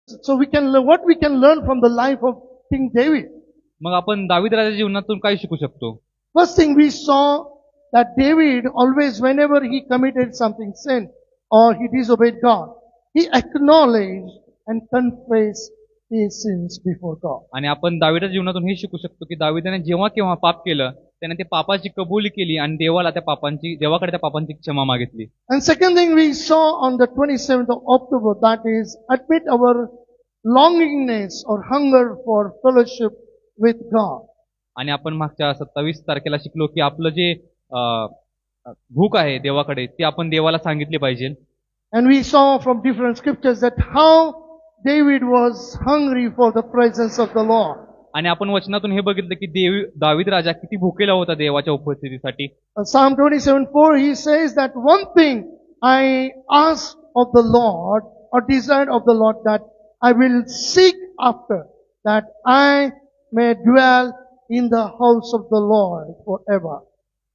So what we can learn from the life of King David. मग आपण दावीद राजाच्या जीवनातून काय शिकू शकतो? First thing we saw that David always, whenever he committed something sin or he disobeyed God, he acknowledged and confessed his sins before God. आणि आपण दावीदाच्या जीवनातून हे शिकू शकतो की दावीदाने जेव्हा केव्हा पाप केलं त्याने ते पापाची कबुली केली आणि देवाकडे त्या पापांची क्षमा मागितली. And second thing we saw on the 27th of October, that is admit our longingness or hunger for fellowship with God. आणि आपण मागच्या 27 तारखेला शिकलो की आपलं जे भूक आहे देवाकडे ती आपण देवाला सांगितली पाहिजे. And we saw from different scriptures that how David was hungry for the presence of the Lord. आणि आपण वचनातून हे बघितलं की दावीद राजा किती भुकेला होता देवाच्या उपस्थितीसाठी. Psalm 27:4 he says that one thing I asked of the Lord or desired of the Lord, that I will seek after, that I may dwell in the house of the Lord forever.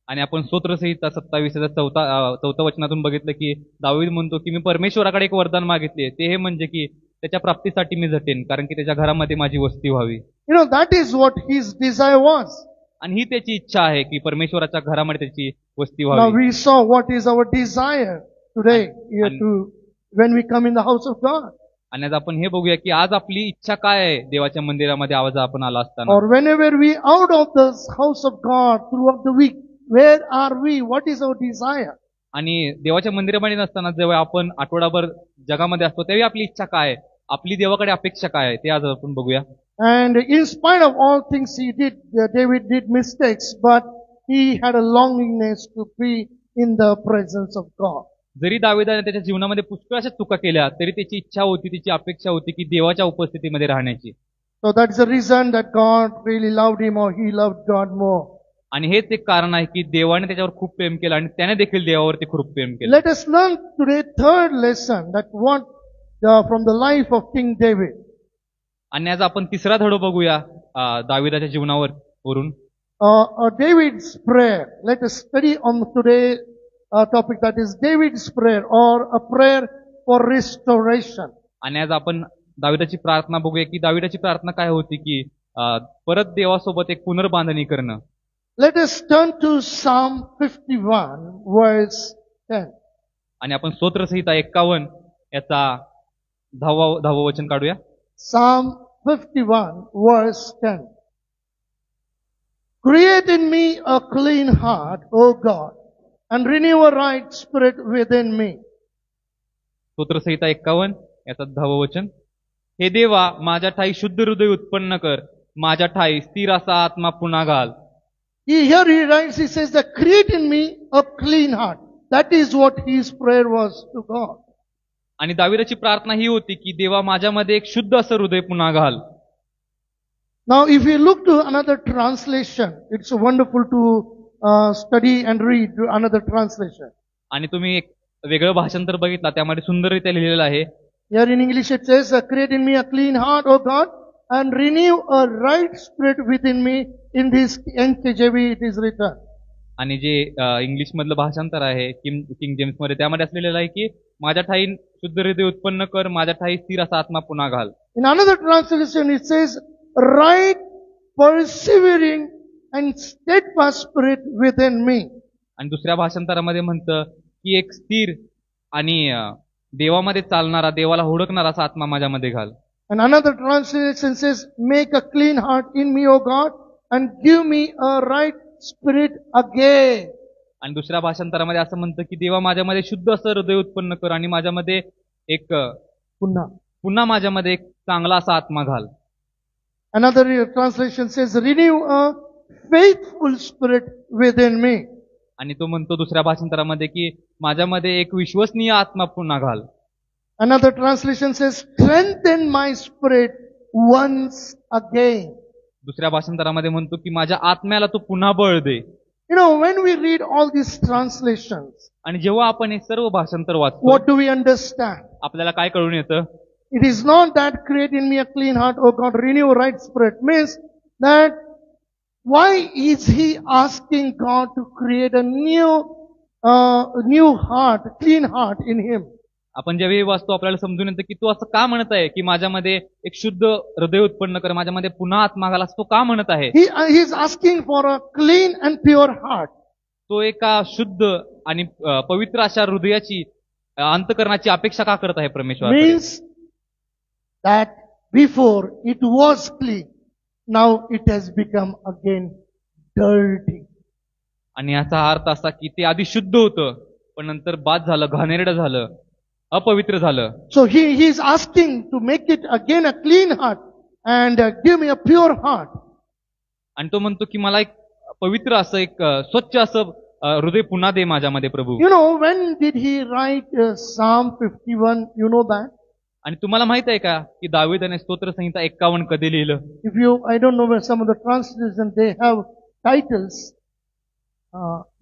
आणि आपण स्तोत्रसंहिता 27:4 वचनातून बघितलं की दावीद म्हणतो की मी परमेश्वराकडे एक वरदान मागितले, ते हे म्हणजे की त्याच्या प्राप्तीसाठी मी झटेन, कारण की त्याच्या घरामध्ये माझी वस्ती व्हावी. That is what his desire was. आणि ही त्याची इच्छा आहे की परमेश्वराच्या घरामध्ये त्याची वस्ती Now व्हावी. we saw what is our desire today here to when we come in the house of God. आणि आज आपण हे बघूया की आज आपली इच्छा काय आहे देवाच्या मंदिरामध्ये आज आपण आला असताना. Or whenever we out of the house of God throughout the week, where are we? What is our desire? आणि देवाच्या मंदिरामध्ये नसताना जेव्हा आपण आठवडाभर जगामध्ये असतो तेव्हा आपली इच्छा काय आहे, आपली देवाकडे अपेक्षा काय आहे, ते आज आपण बघूया. And in spite of all things he did, David did mistakes, but he had a longingness to be in the presence of God. जरी दावीदाने त्याच्या जीवनामध्ये पुष्कळ अशा चुका केल्या तरी त्याची इच्छा होती, तिची अपेक्षा होती की देवाच्या उपस्थितीमध्ये राहण्याची. So that's the reason that God really loved him, or he loved God more. आणि हेच एक कारण आहे की देवाने त्याच्यावर खूप प्रेम केलं आणि त्याने देखील देवावरती खूप प्रेम केलं. Let us learn today third lesson, that what from the life of King David. आणि आज आपण तिसरा धडो बघूया दावीदाच्या जीवनावरून. David's prayer. Let us study on today topic, that is David's prayer, or a prayer for restoration. आणि आज आपण दावीदाची प्रार्थना बघूया की दावीदाची प्रार्थना काय होती की परत देवासोबत एक पुनर्बांधणी करणं. Let us turn to Psalm 51 verse 10. आणि आपण स्तोत्रसंहिता 51 याचा 10वं वचन काढूया. Psalm 51 verse 10. Create in me a clean heart, O God, and renew a right spirit within me. स्तोत्रसंहिता 51 याचा 10वं वचन. हे देवा, माझ्या ठाई शुद्ध हृदय उत्पन्न कर, माझ्या ठाई स्थिर असा आत्मा पुन्हा घाल. Here he writes, he says that create in me a clean heart. That is what his prayer was to God. आणि दावीदाची प्रार्थना ही होती की देवा, माझ्यामध्ये एक शुद्ध असं हृदय पुन्हा घाल. Now if you look to another translation, it's wonderful to study and read another translation. आणि तुम्ही एक वेगळं भाषांतर बघितला, त्यामध्ये सुंदररित्या लिहिलेलं आहे. Here in English it says, create in me a clean heart, O God, and renew a right spirit within me. In this NKJV it is written. आणि जे इंग्लिश मधलं भाषांतर आहे किंग जेम्स मध्ये, त्यामध्ये असलेलं आहे की माझ्या ठाई शुद्ध हृदय उत्पन्न कर, माझ्या ठाई स्थिर असा आत्मा पुन्हा घाल. In another translation it says, right persevering and steadfast spirit within me. आणि दुसऱ्या भाषांतरामध्ये म्हणतं की एक स्थिर आणि देवामध्ये चालणारा, देवाला हुडकणारा असा आत्मा माझ्यामध्ये घाल. And another translation says, make a clean heart in me, O God, and give me a right spirit again. आणि दुसऱ्या भाषांतरामध्ये असं म्हणतं की देवा, माझ्यामध्ये शुद्ध असं हृदय उत्पन्न कर आणि माझ्यामध्ये एक पुन्हा माझ्यामध्ये एक चांगला असा आत्मा घाल. Another translation says, renew a faithful spirit within me. आणि तो म्हणतो दुसऱ्या भाषांतरामध्ये की माझ्यामध्ये एक विश्वसनीय आत्मा पुन्हा घाल. Another translation says, strengthen my spirit once again. दुसऱ्या भाषांतरामध्ये म्हणतो की माझ्या आत्म्याला तू पुन्हा बळ दे. When we read all these translations, आणि जेव्हा आपण हे सर्व भाषांतर वाचतो, what do we understand? आपल्याला काय कळून येतं? It is not that create in me a clean heart, O God, renew a right spirit. Means that why is he asking God to create a new heart, clean heart in him? आपण ज्यावेळी वाचतो आपल्याला समजून येतं की तो असं का म्हणत आहे की माझ्यामध्ये एक शुद्ध हृदय उत्पन्न कर, माझ्यामध्ये पुन्हा आत्मा घाल, असं तो का म्हणत आहे. He is asking for a clean and pure heart. तो एका शुद्ध आणि पवित्र अशा हृदयाची अंतकरणाची अपेक्षा का करत आहे परमेश्वर. Means that before it was clean, now it has become again dirty. आणि याचा अर्थ असा की ते आधी शुद्ध होतं पण नंतर बाद झालं, घाणेरडं झालं, अपवित्र झालं. So he is asking to make it again a clean heart and give me a pure heart. आणि तो म्हणतो की मला एक पवित्र असं एक स्वच्छ असं हृदय पुन्हा दे माझ्यामध्ये प्रभू. You know, when did he write Psalm 51? You know that? आणि तुम्हाला माहित आहे का की दावीदाने स्तोत्र संहिता 51 कधी लिहिलं? If you, I don't know where some of the translations they have titles.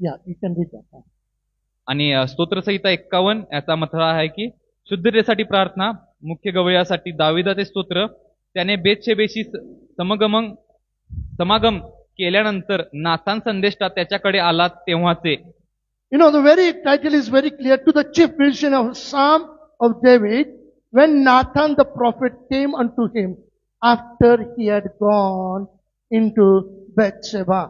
Yeah, you can read that. आणि स्तोत्र संहिता 51 याचा मतलब आहे की शुद्धतेसाठी प्रार्थना, मुख्य गवयासाठी दावीदाचे स्तोत्र, त्याने बेतशेबेशी समागम केल्यानंतर नाथान संदेष्टा त्याच्याकडे आला तेव्हाचे. You know, the very title is very clear, to the chief musician of Psalm of David, when Nathan the prophet came unto him after he had gone into Bathsheba.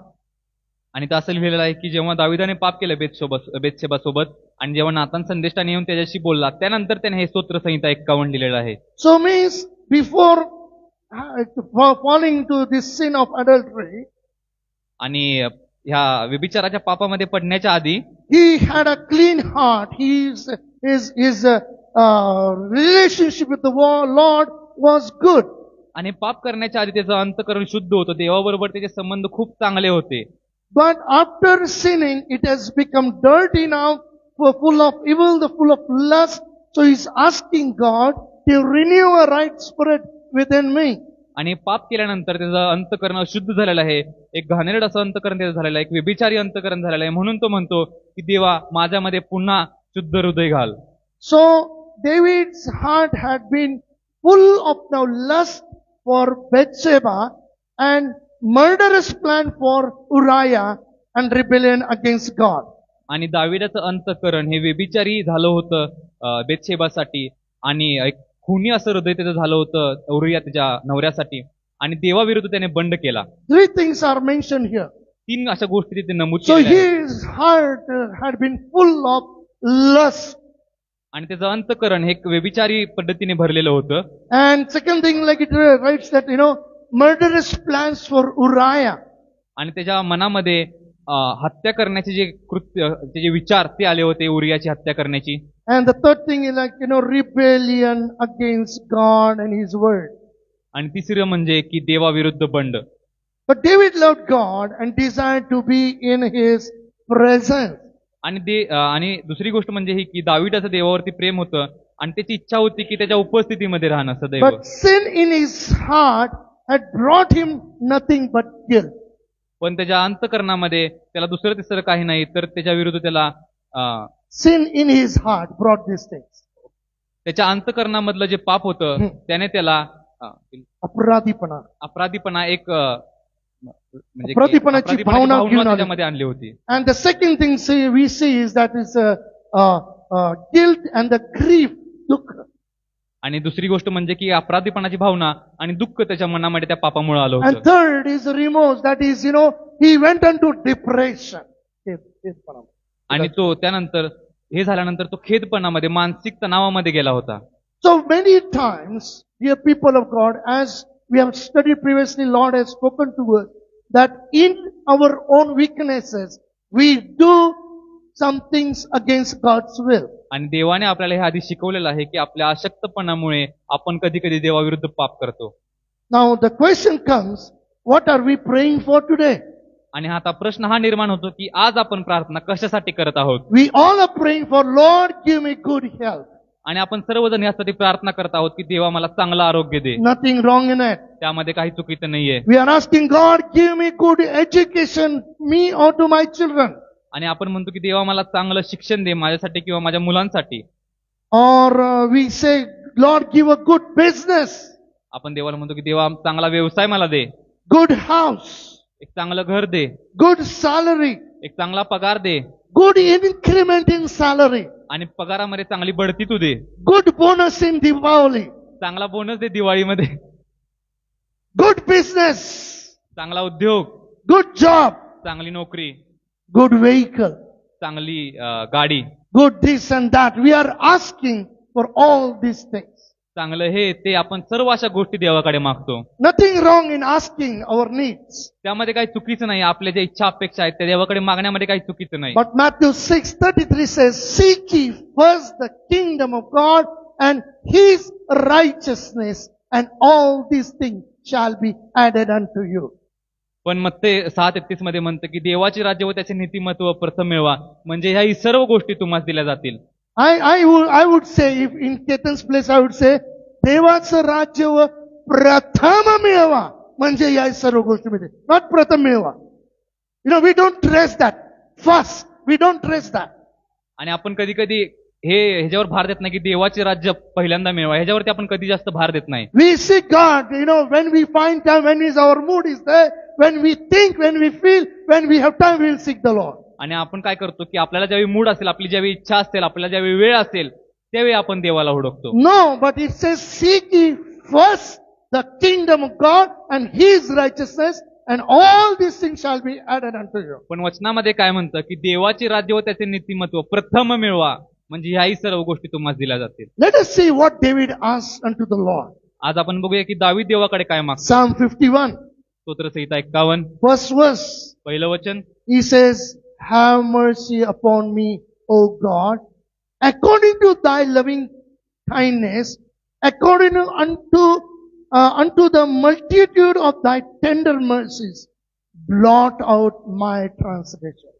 आणि ते असं लिहिलेलं आहे की जेव्हा दाविदाने पाप केलं बेतशेबा सोबत आणि जेव्हा नाथान संदेष्टाने येऊन त्याच्याशी बोलला त्यानंतर त्याने हे स्तोत्र संहिता 51 लिहिलेलं आहे. So means before falling into this sin of adultery, आणि ह्या व्यभिचाराच्या पापामध्ये पडण्याच्या आधी he had a clean heart. His relationship with the Lord was good. आणि पाप करण्याच्या आधी त्याचं अंतःकरण शुद्ध होतं, देवाबरोबर त्याचे संबंध खूप चांगले होते. But after sinning, it has become dirty now, full of evil, full of lust. So he's asking God to renew a right spirit within me. आणि पाप केल्यानंतर त्याचं अंतःकरण अशुद्ध झालेलं आहे, एक घाणेरड असं अंतःकरण त्याचं झालेलं आहे, एक व्यभिचारी अंतःकरण झालेलं आहे. म्हणून तो म्हणतो की देवा माझ्यामध्ये पुन्हा शुद्ध हृदय घाल. So David's heart had been full of now lust for Bathsheba and murderous plan for Uriah and rebellion against God. आणि दाविदाचं अंतःकरण हे व्यभिचारी झालं होतं बेतशेबासाठी, आणि एक खुनी असं हृदय त्याचं झालं होतं उरिया त्याच्या नवऱ्यासाठी, आणि देवाविरुद्ध त्याने बंड केला. Three things are mentioned here. 3 अशा गोष्टी तिथे नमूद So केलेल्या आहेत. his heart had been full of lust. आणि त्याचं अंतःकरण हे व्यभिचारी पद्धतीने भरलेलं होतं. And second thing, like it writes that, murderous plans for Uriah. आणि त्याच्या मनामध्ये हत्या करण्याचे जे कृत्य, जे विचार ते आले होते उरियाची हत्या करण्याची. And the third thing is like, rebellion against God and His word. आणि तिसरं म्हणजे की देवाविरुद्ध बंड. But David loved God and desired to be in His presence. आणि दुसरी गोष्ट म्हणजे ही की दाविदाचं देवावरती प्रेम होतं आणि त्याची इच्छा होती की त्याच्या उपस्थितीमध्ये राहणं सदैव. But sin in his heart had brought him nothing but guilt. पण त्याच्या अंतःकरणामध्ये त्याला दुसरं तिसरं काही नाही तर त्याच्या विरुद्ध त्याला Sin in his heart brought these things. त्याच्या अंतःकरणामधलं जे पाप होतं त्याने त्याला अपराधीपणा एक म्हणजे अपराधीपणाची भावना घेऊन त्याच्यामध्ये आणली होती. And the second thing we see is that is guilt and the grief, दुःख. आणि दुसरी गोष्ट म्हणजे की अपराधीपणाची भावना आणि दुःख त्याच्या मनामध्ये त्या पापामुळे आलं And होतं. third is remorse, that is, he went into depression. आणि तो त्यानंतर हे झाल्यानंतर तो खेदपणामध्ये, मानसिक तणावामध्ये गेला होता. So many times, dear people of God, as we have studied previously, Lord has spoken to us that in our own weaknesses, we do some things against God's will. आणि देवाने आपल्याला हे आधी शिकवलेलं आहे की आपल्या अशक्तपणामुळे आपण कधी कधी देवाविरुद्ध पाप करतो. Now the question comes, what are we praying for today? आणि आता प्रश्न हा निर्माण होतो की आज आपण प्रार्थना कशासाठी करत आहोत. We all are praying for, Lord, give me good health. आणि आपण सर्वजण यासाठी प्रार्थना करत आहोत की देवा मला चांगलं आरोग्य दे. Nothing wrong in it. त्यामध्ये काही चुकीचं नाहीये. We are asking God, give me good education, me or to my children. आणि आपण म्हणतो की देवा मला चांगलं शिक्षण दे माझ्यासाठी किंवा माझ्या मुलांसाठी. Or we say, Lord, give a good business. आपण देवाला म्हणतो की देवा चांगला व्यवसाय मला दे. Good house. एक चांगलं घर दे. Good salary. एक चांगला पगार दे. Good increment in salary. आणि पगारामध्ये चांगली बढती तू दे, good bonus in Diwali, चांगला बोनस दे दिवाळीमध्ये, good business, चांगला उद्योग, good job, चांगली नोकरी, good vehicle, चांगली गाडी, good this and that. We are asking for all these things. चांगलं हे ते आपण सर्व अशा गोष्टी देवाकडे मागतो. Nothing wrong in asking our needs. त्यामध्ये काही चुकीचं नाही. आपल्या ज्या इच्छा अपेक्षा आहेत त्या देवाकडे मागण्यामध्ये काही चुकीचं नाही. But Matthew 6:33 says, seek ye first the kingdom of God and his righteousness, and all these things shall be added unto you. पण मग ते 6:33 मध्ये म्हणतं की देवाचे राज्य व त्याचे नीतिमत्व प्रथम मिळवा, म्हणजे ह्या सर्व गोष्टी तुम्हाला दिल्या जातील. I would say, if in Ketan's place I would say, देवाचं राज्य व प्रथम मिळवा, म्हणजे या सर्व गोष्टी मिळते. नॉट प्रथम मिळवा. We don't trace that. First, we don't trace that. आणि आपण कधी कधी ह्याच्यावर भार देत नाही की देवाचे राज्य पहिल्यांदा मिळवा, ह्याच्यावरती आपण कधी जास्त भार देत नाही. We seek God, when we find time, when our mood is there, when we think, when we feel, when we have time, we will seek the Lord. आणि आपण काय करतो की आपल्याला ज्यावेळी मूड असेल, आपली ज्यावेळी इच्छा असेल, आपल्याला ज्यावेळी वेळ असेल, त्यावेळी आपण देवाला हुडकतो. No, but it says, seek ye first the kingdom of God and his righteousness, and all these things shall be added unto you. पण वचनामध्ये काय म्हणतं की देवाचे राज्य व त्याचे नीतिमत्व प्रथम मिळवा, म्हणजे ह्याही सर्व गोष्टी तुम्हाला दिल्या जातील. Let us see what David asked unto the Lord. आज आपण बघूया की दावीद देवाकडे काय मागतो. Psalm 51, स्तोत्रसंहिता 51 first verse. पहिलं वचन, He says, have mercy upon me, O God, according to thy loving kindness, according unto the multitude of thy tender mercies, blot out my transgression.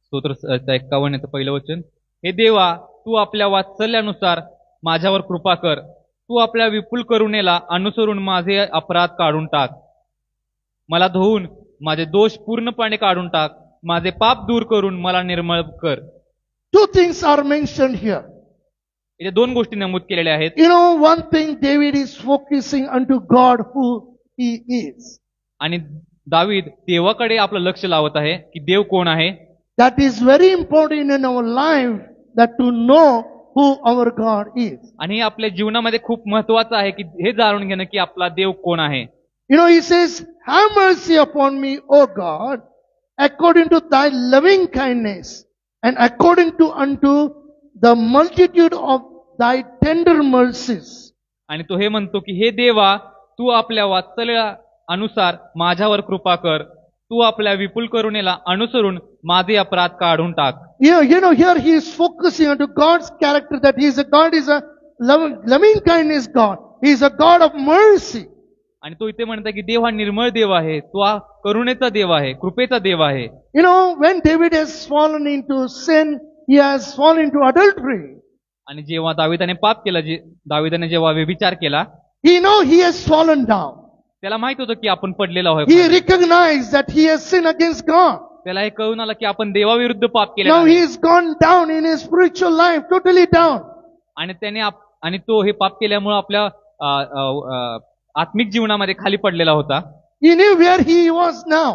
स्तोत्रसंहिता 51 याचं पहिलं वचन, हे देवा, तू आपल्या वात्सल्यानुसार माझ्यावर कृपा कर, तू आपल्या विपुल करुणेला अनुसरून माझे अपराध काढून टाक, मला धुवून माझे दोष पूर्णपणे काढून टाक, माझे पाप दूर करून मला निर्मळ कर. Two things are mentioned here. इथे दोन गोष्टी नमूद केलेल्या आहेत. One thing, David is focusing unto God who he is. आणि दावीद देवाकडे आपलं लक्ष लावत आहे की देव कोण आहे. That is very important in our life, that to know who our God is. आणि आपल्या जीवनामध्ये खूप महत्वाचं आहे की हे जाणून घेणं की आपला देव कोण आहे. He says, have mercy upon me, O God, according to thy loving kindness, and according to unto the multitude of thy tender mercies. आणि तो हे म्हणतो की हे देवा, तू आपल्या वात्सल्या अनुसार माझ्यावर कृपा कर, तू आपल्या विपुल करुणेला अनुसरून माझे अपराध काढून टाक. Here he is focusing on God's character, that God is a loving kindness God. He is a God of mercy. आणि तो इथे म्हणतो की देव हा निर्मळ देव आहे, तो हा करुणेचा देव आहे, कृपेचा देव आहे. When David has fallen into sin, he has fallen into adultery. आणि जेव्हा दाविदाने पाप केला, दाविदाने जेव्हा व्यभिचार केला, he has fallen down. त्याला माहित होतं की आपण पडलेलो आहोत. He recognized that he has sinned against God. त्याला हे कळून आलं की आपण देवाविरुद्ध पाप केले. Now he has gone down in his spiritual life, totally down. आणि तो हे पाप केल्यामुळे आपल्या आत्मिक जीवनामध्ये खाली पडलेला होता. He knew where he was now.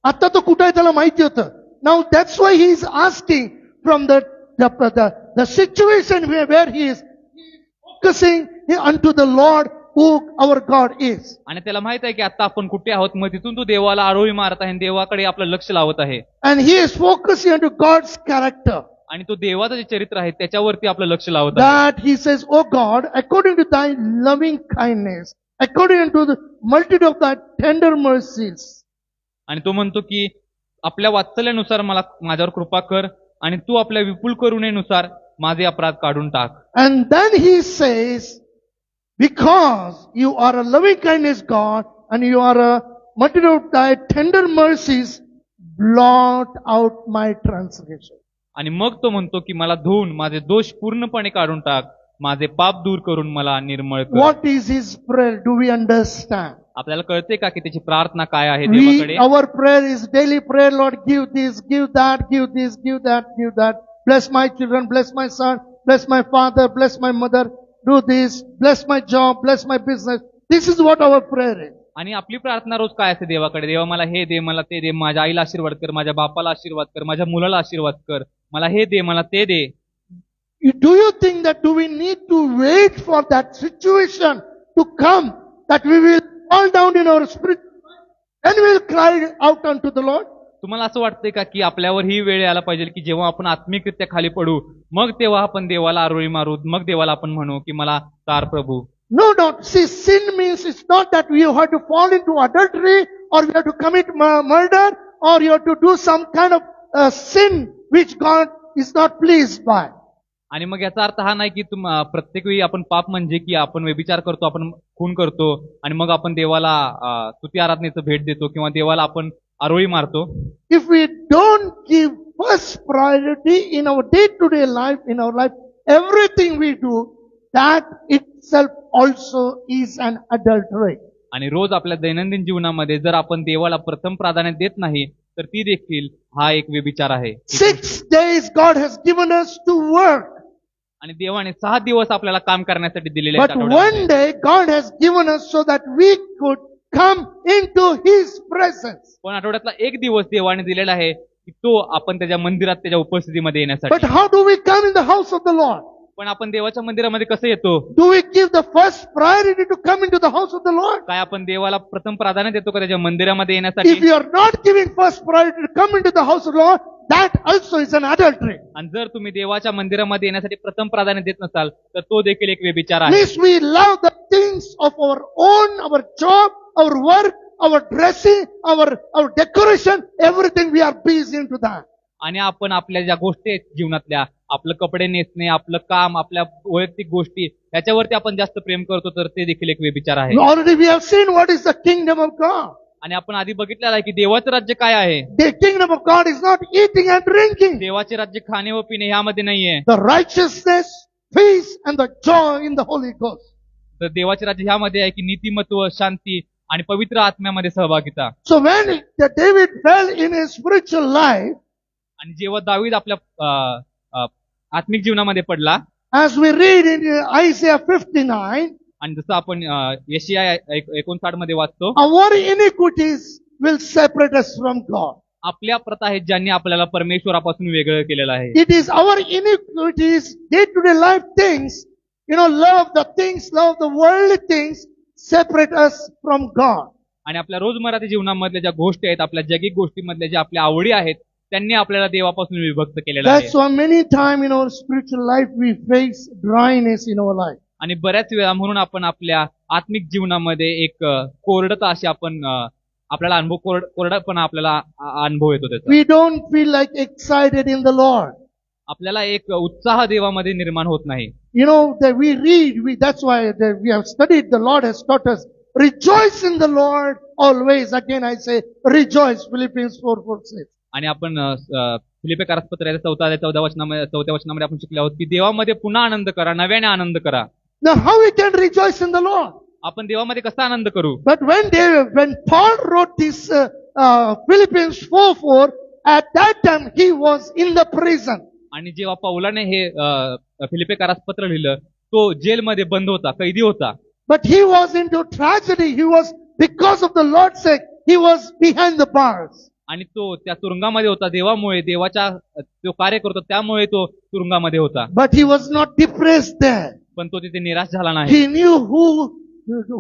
आता तो कुठे आहे त्याला माहिती होतं. Now that's why he is asking from the situation where he is focusing unto the Lord who our God is. आणि त्याला माहित आहे की आता आपण कुठे आहोत, मग तिथून तो देवाला आरोळी मारत आहे, देवाकडे आपलं लक्ष लावत आहे. And he is focusing onto God's character. आणि तो देवाचं जे चरित्र आहे त्याच्यावरती आपलं लक्ष लावत आहे. That he says, O God, according to thy loving kindness, according to the multitude of thy tender mercies. आणि तो म्हणतो की आपल्या वात्सल्यानुसार माझ्यावर कृपा कर, आणि तू आपल्या विपुल करुणेनुसार माझे अपराध काढून टाक. And then he says, because you are a loving kindness God, and you are a multitude of thy tender mercies, blot out my transgression. आणि मग तो म्हणतो की मला धुवून माझे दोष पूर्णपणे काढून टाक, माझे पाप दूर करून मला निर्मळ कर. What is his prayer? Do we understand? आपल्याला कळते का की त्याची प्रार्थना काय आहे देवाकडे? Our prayer is daily prayer, Lord, give this, give that, give this, give that, give that. Bless my children, bless my son, bless my father, bless my mother, do this, bless my job, bless my business. This is what our prayer is. आणि आपली प्रार्थना रोज काय असते देवाकडे? देवा मला हे दे, मला ते दे, माझ्या आईला आशीर्वाद कर, माझ्या बापाला आशीर्वाद कर, माझ्या मुलाला आशीर्वाद कर, मला हे दे, मला ते दे. Do you think that do we need to wait for that situation to come, that we will fall down in our spirit, then we will cry out unto the Lord? तुम्हाला असं वाटतंय का की आपल्यावर ही वेळ यायला पाहिजे की जेव्हा आपण आत्मिकरित्या खाली पडू, मग तेव्हा आपण देवाला आरोळी मारू, मग देवाला आपण म्हणू की मला तार प्रभू? No, no. See, sin means it's not that we have to fall into adultery or we have to commit murder or you have to do some kind of sin which God is not pleased by. आणि मग याचा अर्थ हा नाही की प्रत्येक वेळी आपण पाप म्हणजे की आपण व्यभिचार करतो, आपण खून करतो आणि मग आपण देवाला स्तुती आराधनेचं भेट देतो किंवा देवाला आपण आरोळी मारतो. If we don't give first priority in our day-to-day life, in our life, everything we do, that itself also is an adultery. आणि रोज आपल्या दैनंदिन जीवनामध्ये जर आपण देवाला प्रथम प्राधान्य देत नाही तर ती देखील हा एक व्यभिचार आहे. 6 days God has given us to work. आणि देवाने 6 दिवस आपल्याला काम करण्यासाठी दिलेले But one day God has given us so that we could come into His presence. पण आठवड्यातला एक दिवस देवाने दिलेला आहे की तो आपण त्याच्या मंदिरात त्याच्या उपस्थितीमध्ये But येण्यासाठी. how do we come in the house of the Lord? पण आपण देवाच्या मंदिरामध्ये कसं येतो? Do we give the first priority to come into the house of the Lord? काय आपण देवाला प्रथम प्राधान्य देतो का त्याच्या मंदिरामध्ये येण्यासाठी? If you are not giving first priority to come into the house of the Lord, that also is an adultery. आणि जर तुम्ही देवाच्या मंदिरामध्ये येण्यासाठी प्रथम प्राधान्य देत नसाल तर तो देखील एक व्यभिचार आहे. Means we love the things of our own, our job, our work, our dressing, our decoration, everything we are busy into that. आणि आपण आपल्या ज्या गोष्टी आहेत जीवनातल्या, आपलं कपडे नेसणे, आपलं काम, आपल्या वैयक्तिक गोष्टी, याच्यावरती आपण जास्त प्रेम करतो तर ते देखील एक व्यभिचार आहे. Already we have seen what is the kingdom of God. आणि आपण आधी बघितलेलं आहे की देवाचं राज्य काय आहे. The kingdom of God is not eating and drinking. देवाचे राज्य खाणे व पिणे ह्यामध्ये नाहीये. The righteousness, peace and the joy in the Holy Ghost. तर देवाचे राज्य ह्यामध्ये आहे की नीतिमत्व, शांती आणि पवित्र आत्म्यामध्ये सहभागिता. So when David fell in his spiritual life, आणि जेव्हा दावीद आपल्या आत्मिक जीवनामध्ये पडला, as we read in Isaiah 59, आणि जसं आपण यशाया 59 मध्ये वाचतो, our iniquities will separate us from God. आपल्या प्रथा आहेत ज्यांनी आपल्याला परमेश्वरापासून वेगळं केलेलं आहे. It is our iniquities, day-to-day life things, love the things, love the worldly things, separate us from God. आणि आपल्या रोजमर्याच्या जीवनामधल्या ज्या गोष्टी आहेत, आपल्या जगिक गोष्टीमधल्या ज्या आपल्या आवडी आहेत, त्यांनी आपल्याला देवापासून विभक्त केलेलं आहे. That's why many times in our spiritual life we face dryness in our life. आणि बऱ्याच वेळा म्हणून आपण आपल्या आत्मिक जीवनामध्ये एक कोरडता अशी आपण आपल्याला अनुभव, कोरडापणा आपल्याला अनुभव येतो त्याचा. We don't feel like excited in the Lord. आपल्याला एक उत्साह देवामध्ये निर्माण होत नाही. That we read, that's why we have studied, the Lord has taught us, rejoice in the Lord always. Again I say, rejoice, Philippians 4:4 says. आणि आपण फिलिप्पियरास पत्र 14 वचनामध्ये आपण शिकले आहोत की देवामध्ये पुन्हा आनंद करा, नव्याने आनंद करा. Now how we can rejoice in the Lord? आपण देवामध्ये कसा आनंद करू? But when Paul wrote this Philippians 4:4, at that time he was in the prison. आणि जेव्हा पौलाने हे फिलिप्पियरास पत्र लिहिलं, तो जेलमध्ये बंद होता, कैदी होता. But he was into tragedy. He was, because of the Lord's sake, he was behind the bars. आणि तो त्या तुरुंगामध्ये होता देवामुळे, देवाच्या तो कार्य करतो त्यामुळे तो तुरुंगामध्ये होता. But he was not depressed there. पण तो तिथे निराश झाला नाही. He knew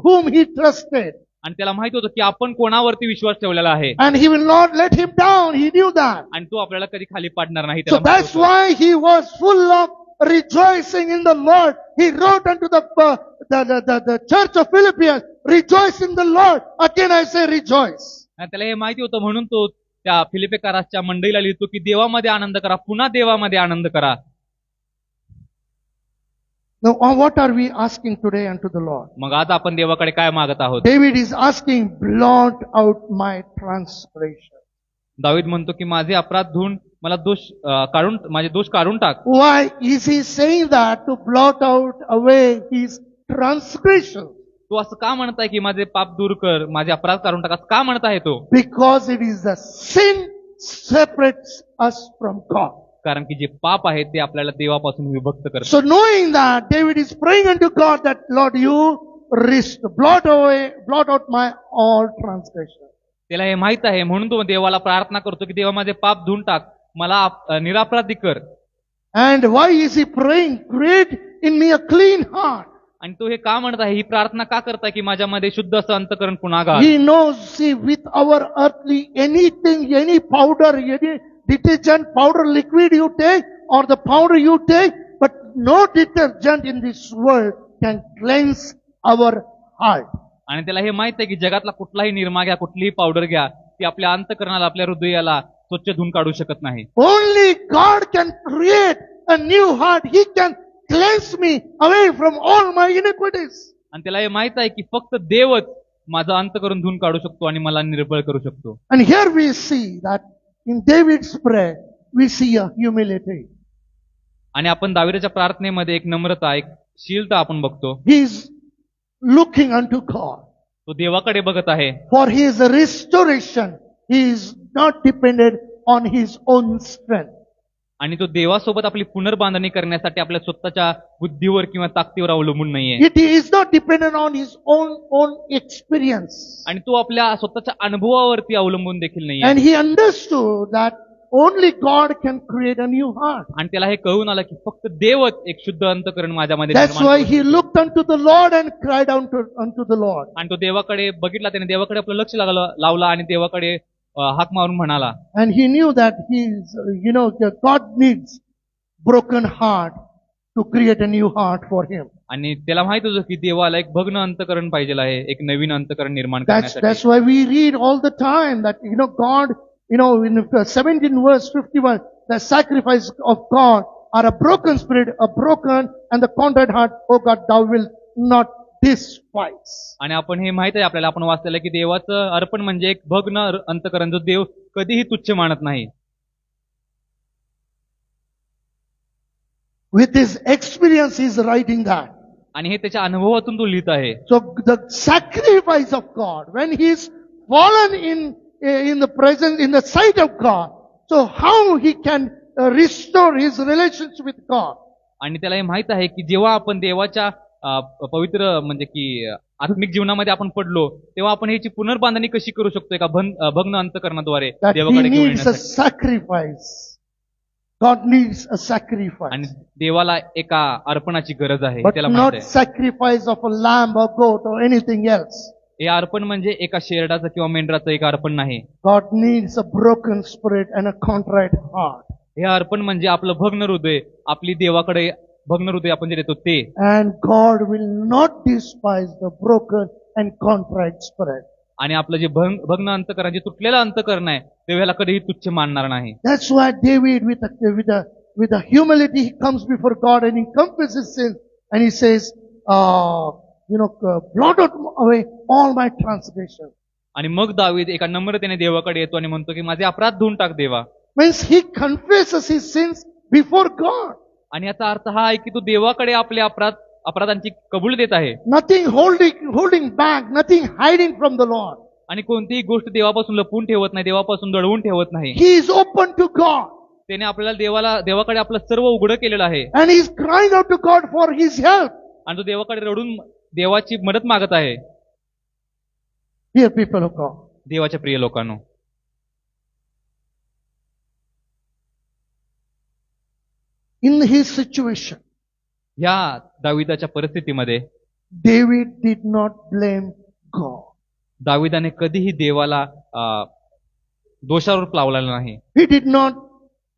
whom he trusted. आणि त्याला माहित होतं की आपण कोणावरती विश्वास ठेवलेला आहे. And he will not let him down. He knew that. आणि तो आपल्याला कधी खाली पाडणार नाही. So that's why he was full of rejoicing in the Lord. He wrote unto the church of Philippians, rejoice in the Lord. Again I say rejoice. त्याला हे माहिती होतं म्हणून तो त्या फिलिप्पियरासच्या मंडळीला लिहितो की देवामध्ये आनंद करा, पुन्हा देवामध्ये आनंद करा. Now what are we asking today unto the Lord? मग आज आपण देवाकडे काय मागत आहोत? David is asking, blot out my transgression. दावीद म्हणतो की माझे अपराध धुवून मला माझे दोष काढून टाक. Why is he saying that? To blot out away his transgression. तो असं का म्हणत आहे की माझे पाप दूर कर, माझे अपराध काढून टाक, असं का म्हणत आहे तो? Because it is the sin separates us from God. कारण की जे पाप आहे ते आपल्याला देवापासून विभक्त करते. So knowing that, David is praying unto God that, Lord, you blot out my all transgression. त्याला हे माहित आहे म्हणून तो देवाला प्रार्थना करतो की देवा माझे पाप धुवून टाक, मला निरापराधी कर. And why is he praying? Create in me a clean heart. आणि तो हे का म्हणत आहे, ही प्रार्थना का करताय की माझ्यामध्ये शुद्ध असं अंतःकरण पुन्हा घाल. He knows, see, with our earthly anything, any powder, any detergent powder liquid you take or the powder you take, but no detergent in this world can cleanse our heart. आणि त्याला हे माहित आहे की जगातला कुठलाही निरमा घ्या, कुठलीही पावडर घ्या, ती आपल्या अंतःकरणाला, आपल्या हृदयाला स्वच्छ धुवून काढू शकत नाही. Only God can create a new heart. He can cleanse me away from all my iniquities. आणि त्याला हे माहित आहे की फक्त देवच माझं अंतःकरण धुवून काढू शकतो आणि मला निर्बळ करू शकतो. And here we see that in David's prayer, we see a humility. आणि आपण दावीदाच्या प्रार्थनेमध्ये एक नम्रता, एक शीलता आपण बघतो. He is looking unto God तो देवाकडे बघत आहे. for his restoration. He is not dependent on his own strength. आणि तो देवासोबत आपली पुनर्बांधणी करण्यासाठी आपल्या स्वतःच्या बुद्धीवर किंवा ताकदीवर अवलंबून नाहीये. It is not dependent on his own experience. आणि तो आपल्या स्वतःच्या अनुभवावरती अवलंबून देखील नाहीये. And he understood that only God can create a new heart. आणि त्याला हे कळून आलं की फक्त देवच एक शुद्ध अंतःकरण माझ्यामध्ये That's निर्माण why करू he शकतो. looked unto the Lord and cried unto the Lord. आणि तो देवाकडे बघितला, त्याने देवाकडे आपलं लक्ष लावला आणि देवाकडे हाक मारून म्हणाला. And he knew that God needs broken heart to create a new heart for him. आणि त्याला माहित होतं की देवाला एक भग्न अंतःकरण पाहिजे आहे, एक नवीन अंतःकरण निर्माण That's करण्यासाठी. why we read all the time that God, in 17 verse 51, the sacrifice of God are a broken spirit, a broken and the contrite heart, oh God, thou wilt not despise. आणि आपण हे माहित आहे आपल्याला, आपण वाचलेलं की देवाचं अर्पण म्हणजे एक भग्न अंतःकरण, जो देव कधीही तुच्छ मानत नाही. With his experience, he is writing that. आणि हे त्याच्या अनुभवातून तो लिहित आहे. So the sacrifice of God, when he is fallen in the presence, in the sight of God, so how he can restore his relationship with God? आणि त्याला हे माहित आहे की जेव्हा आपण देवाच्या पवित्र म्हणजे की आत्मिक जीवनामध्ये आपण पडलो, तेव्हा आपण ह्याची पुनर्बांधणी कशी करू शकतो एका भग्न अंतःकरणाद्वारे That he देवाकडे घेऊन needs a येण्यासाठी. sacrifice. God needs a sacrifice. आणि देवाला एका अर्पणाची गरज आहे, But त्याला माहित not आहे. sacrifice of a lamb or goat or anything else. हे अर्पण म्हणजे एका शेरडाचं किंवा मेंढराचं एक अर्पण नाही. God needs a broken spirit and a contrite heart. हे अर्पण म्हणजे आपलं भग्न हृदय, आपली देवाकडे भग्न हृदय आपण जे देतो ते. And God will not despise the broken and contrite spirit. आणि आपलं जे भग्न अंतःकरण, जे तुटलेलं अंतःकरण आहे, ते ह्याला कधीही तुच्छ मानणार नाही. That's why David, with a humility, he comes before God and he confesses sin and he says, blot out away all my transgressions. आणि मग दावीद एका नम्रतेने देवाकडे येतो आणि म्हणतो की माझे अपराध धुवून टाक देवा. Means he confesses his sins before God. आणि याचा अर्थ हा आहे की तू देवाकडे आपले अपराधांची कबूल देत आहे. Nothing holding back, nothing hiding from the Lord. आणि कोणतीही गोष्ट देवापासून लपवून ठेवत नाही, देवापासून दडवून ठेवत नाही. He is open to God. त्याने आपल्याला देवाकडे आपलं सर्व उघडं केलेलं आहे. And he is crying out to God for his help. आणि तो देवाकडे रडून देवाची मदत मागत आहे. Dear people of God. देवाच्या प्रिय लोकांनो, in his situation, या दाविदाच्या परिस्थितीमध्ये David did not blame God. दाविदाने कधीही देवाला दोषारोप लावलेला नाही. He did not,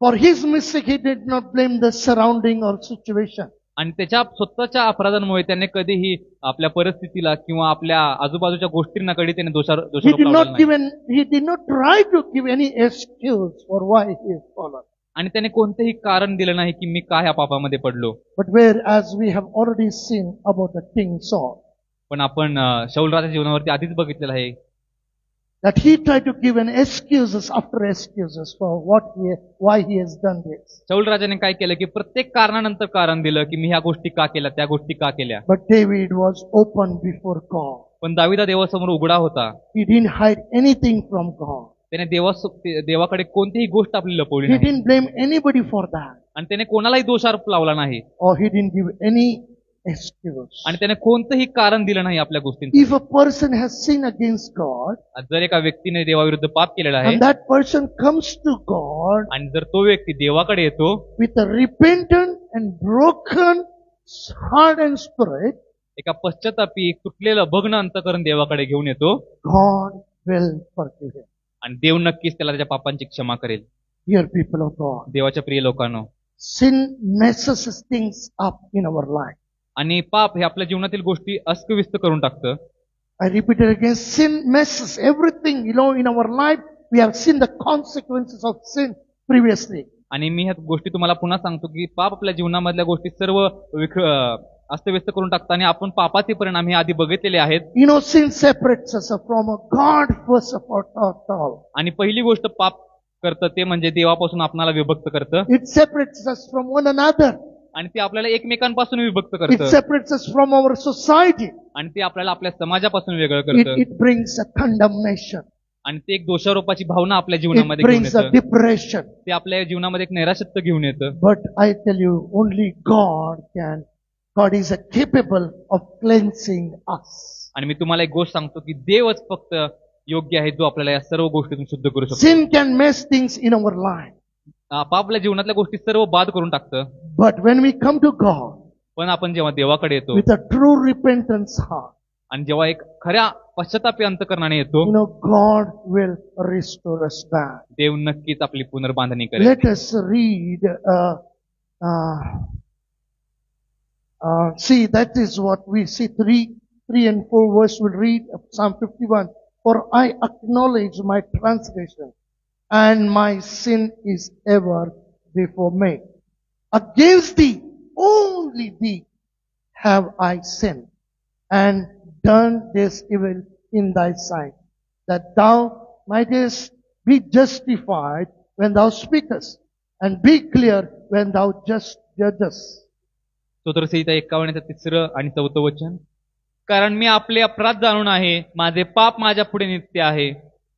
for his mistake, he did not blame the surrounding or situation. आणि त्याच्या स्वतःच्या अपराधांमुळे त्याने कधीही आपल्या परिस्थितीला किंवा आपल्या आजूबाजूच्या गोष्टींना कधी त्याने दोषारोप लावला नाही. He did not try to give any excuse for why he is fallen. आणि त्याने कोणतेही कारण दिलं नाही की मी का ह्या पापामध्ये पडलो. But whereas we have already seen about the king Saul, पण आपण शौलराच्या जीवनावरती आधीच बघितलेलं आहे that he tried to give an excuses after excuses for why he has done this. शौल राजाने काय केलं की प्रत्येक कारणानंतर कारण दिलं की मी ह्या गोष्टी का केल्या, त्या गोष्टी का केल्या. But David was open before God. पण दाविदा देवासमोर उघडा होता. He didn't hide anything from God. त्याने देवाकडे कोणतीही गोष्ट आपली लपवली He नाही. didn't blame anybody for that. आणि त्याने कोणालाही दोषारोप लावला नाही. Or he didn't give any excuse. आणि त्याने कोणतंही कारण दिलं नाही आपल्या गोष्टींचं. If a person has sinned against God, जर एका व्यक्तीने देवाविरुद्ध पाप केलेलं आहे and that person comes to God आणि जर तो व्यक्ती देवाकडे येतो with a repentant and broken heart and spirit, एका पश्चातापी तुटलेलं भग्न अंतःकरण देवाकडे घेऊन येतो God will forgive him. आणि देव नक्कीच त्याला त्याच्या पापांची क्षमा करेल. Dear people of God, देवाच्या प्रिय लोकांनो, sin messes things up in our life. आणि पाप हे आपल्या जीवनातील गोष्टी अस्ताव्यस्त करून टाकतं. I repeat it again, sin messes everything, in our life. We have seen the consequences of sin previously. आणि मी ह्या गोष्टी तुम्हाला पुन्हा सांगतो की पाप आपल्या जीवनामधल्या गोष्टी सर्व अस्तव्यस्त करून टाकतं आणि आपण पापाचे परिणाम हे आधी बघितलेले आहेत. Sin separates us from God first of all. आणि पहिली गोष्ट पाप करतं ते म्हणजे देवापासून आपणाला विभक्त करतं. It separates us from one another. आणि ते आपल्याला एकमेकांपासून विभक्त It करतं. separates us from our society. आणि ते आपल्याला आपल्या समाजापासून वेगळं करतं. It brings a condemnation. आणि ते एक दोषारोपाची भावना आपल्या It जीवनामध्ये घेऊन brings a येतं. depression. ते आपल्या जीवनामध्ये एक नैराश्यत्व घेऊन येतं. But I tell you, only God is capable of cleansing us. आणि मी तुम्हाला एक गोष्ट सांगतो की देवच फक्त योग्य आहे जो आपल्याला या सर्व गोष्टीतून शुद्ध करू शकतो. Sin can mess things in our life. पाप आपल्या जीवनातल्या गोष्टी सर्व बाद करून टाकतं. But when we come to God पण आपण जेव्हा देवाकडे येतो with a true repentance heart, आणि जेव्हा एक खऱ्या पश्चातापी अंतःकरणाने येतो God will restore us back. देव नक्कीच आपली पुनर्बांधणी करेल. Let us read, see, that is what we see, 3 and 4 verse we'll read of Psalm 51. For I acknowledge my transgression, and my sin is ever before me. Against thee, only thee, have I sinned, and done this evil in thy sight, that thou mightest be justified when thou speakest, and be clear when thou just judgest. स्तोत्रसंहिता 51 3 आणि 4 वचन. कारण मी आपले अपराध जाणून आहे, माझे पाप माझ्या पुढे नित्य आहे.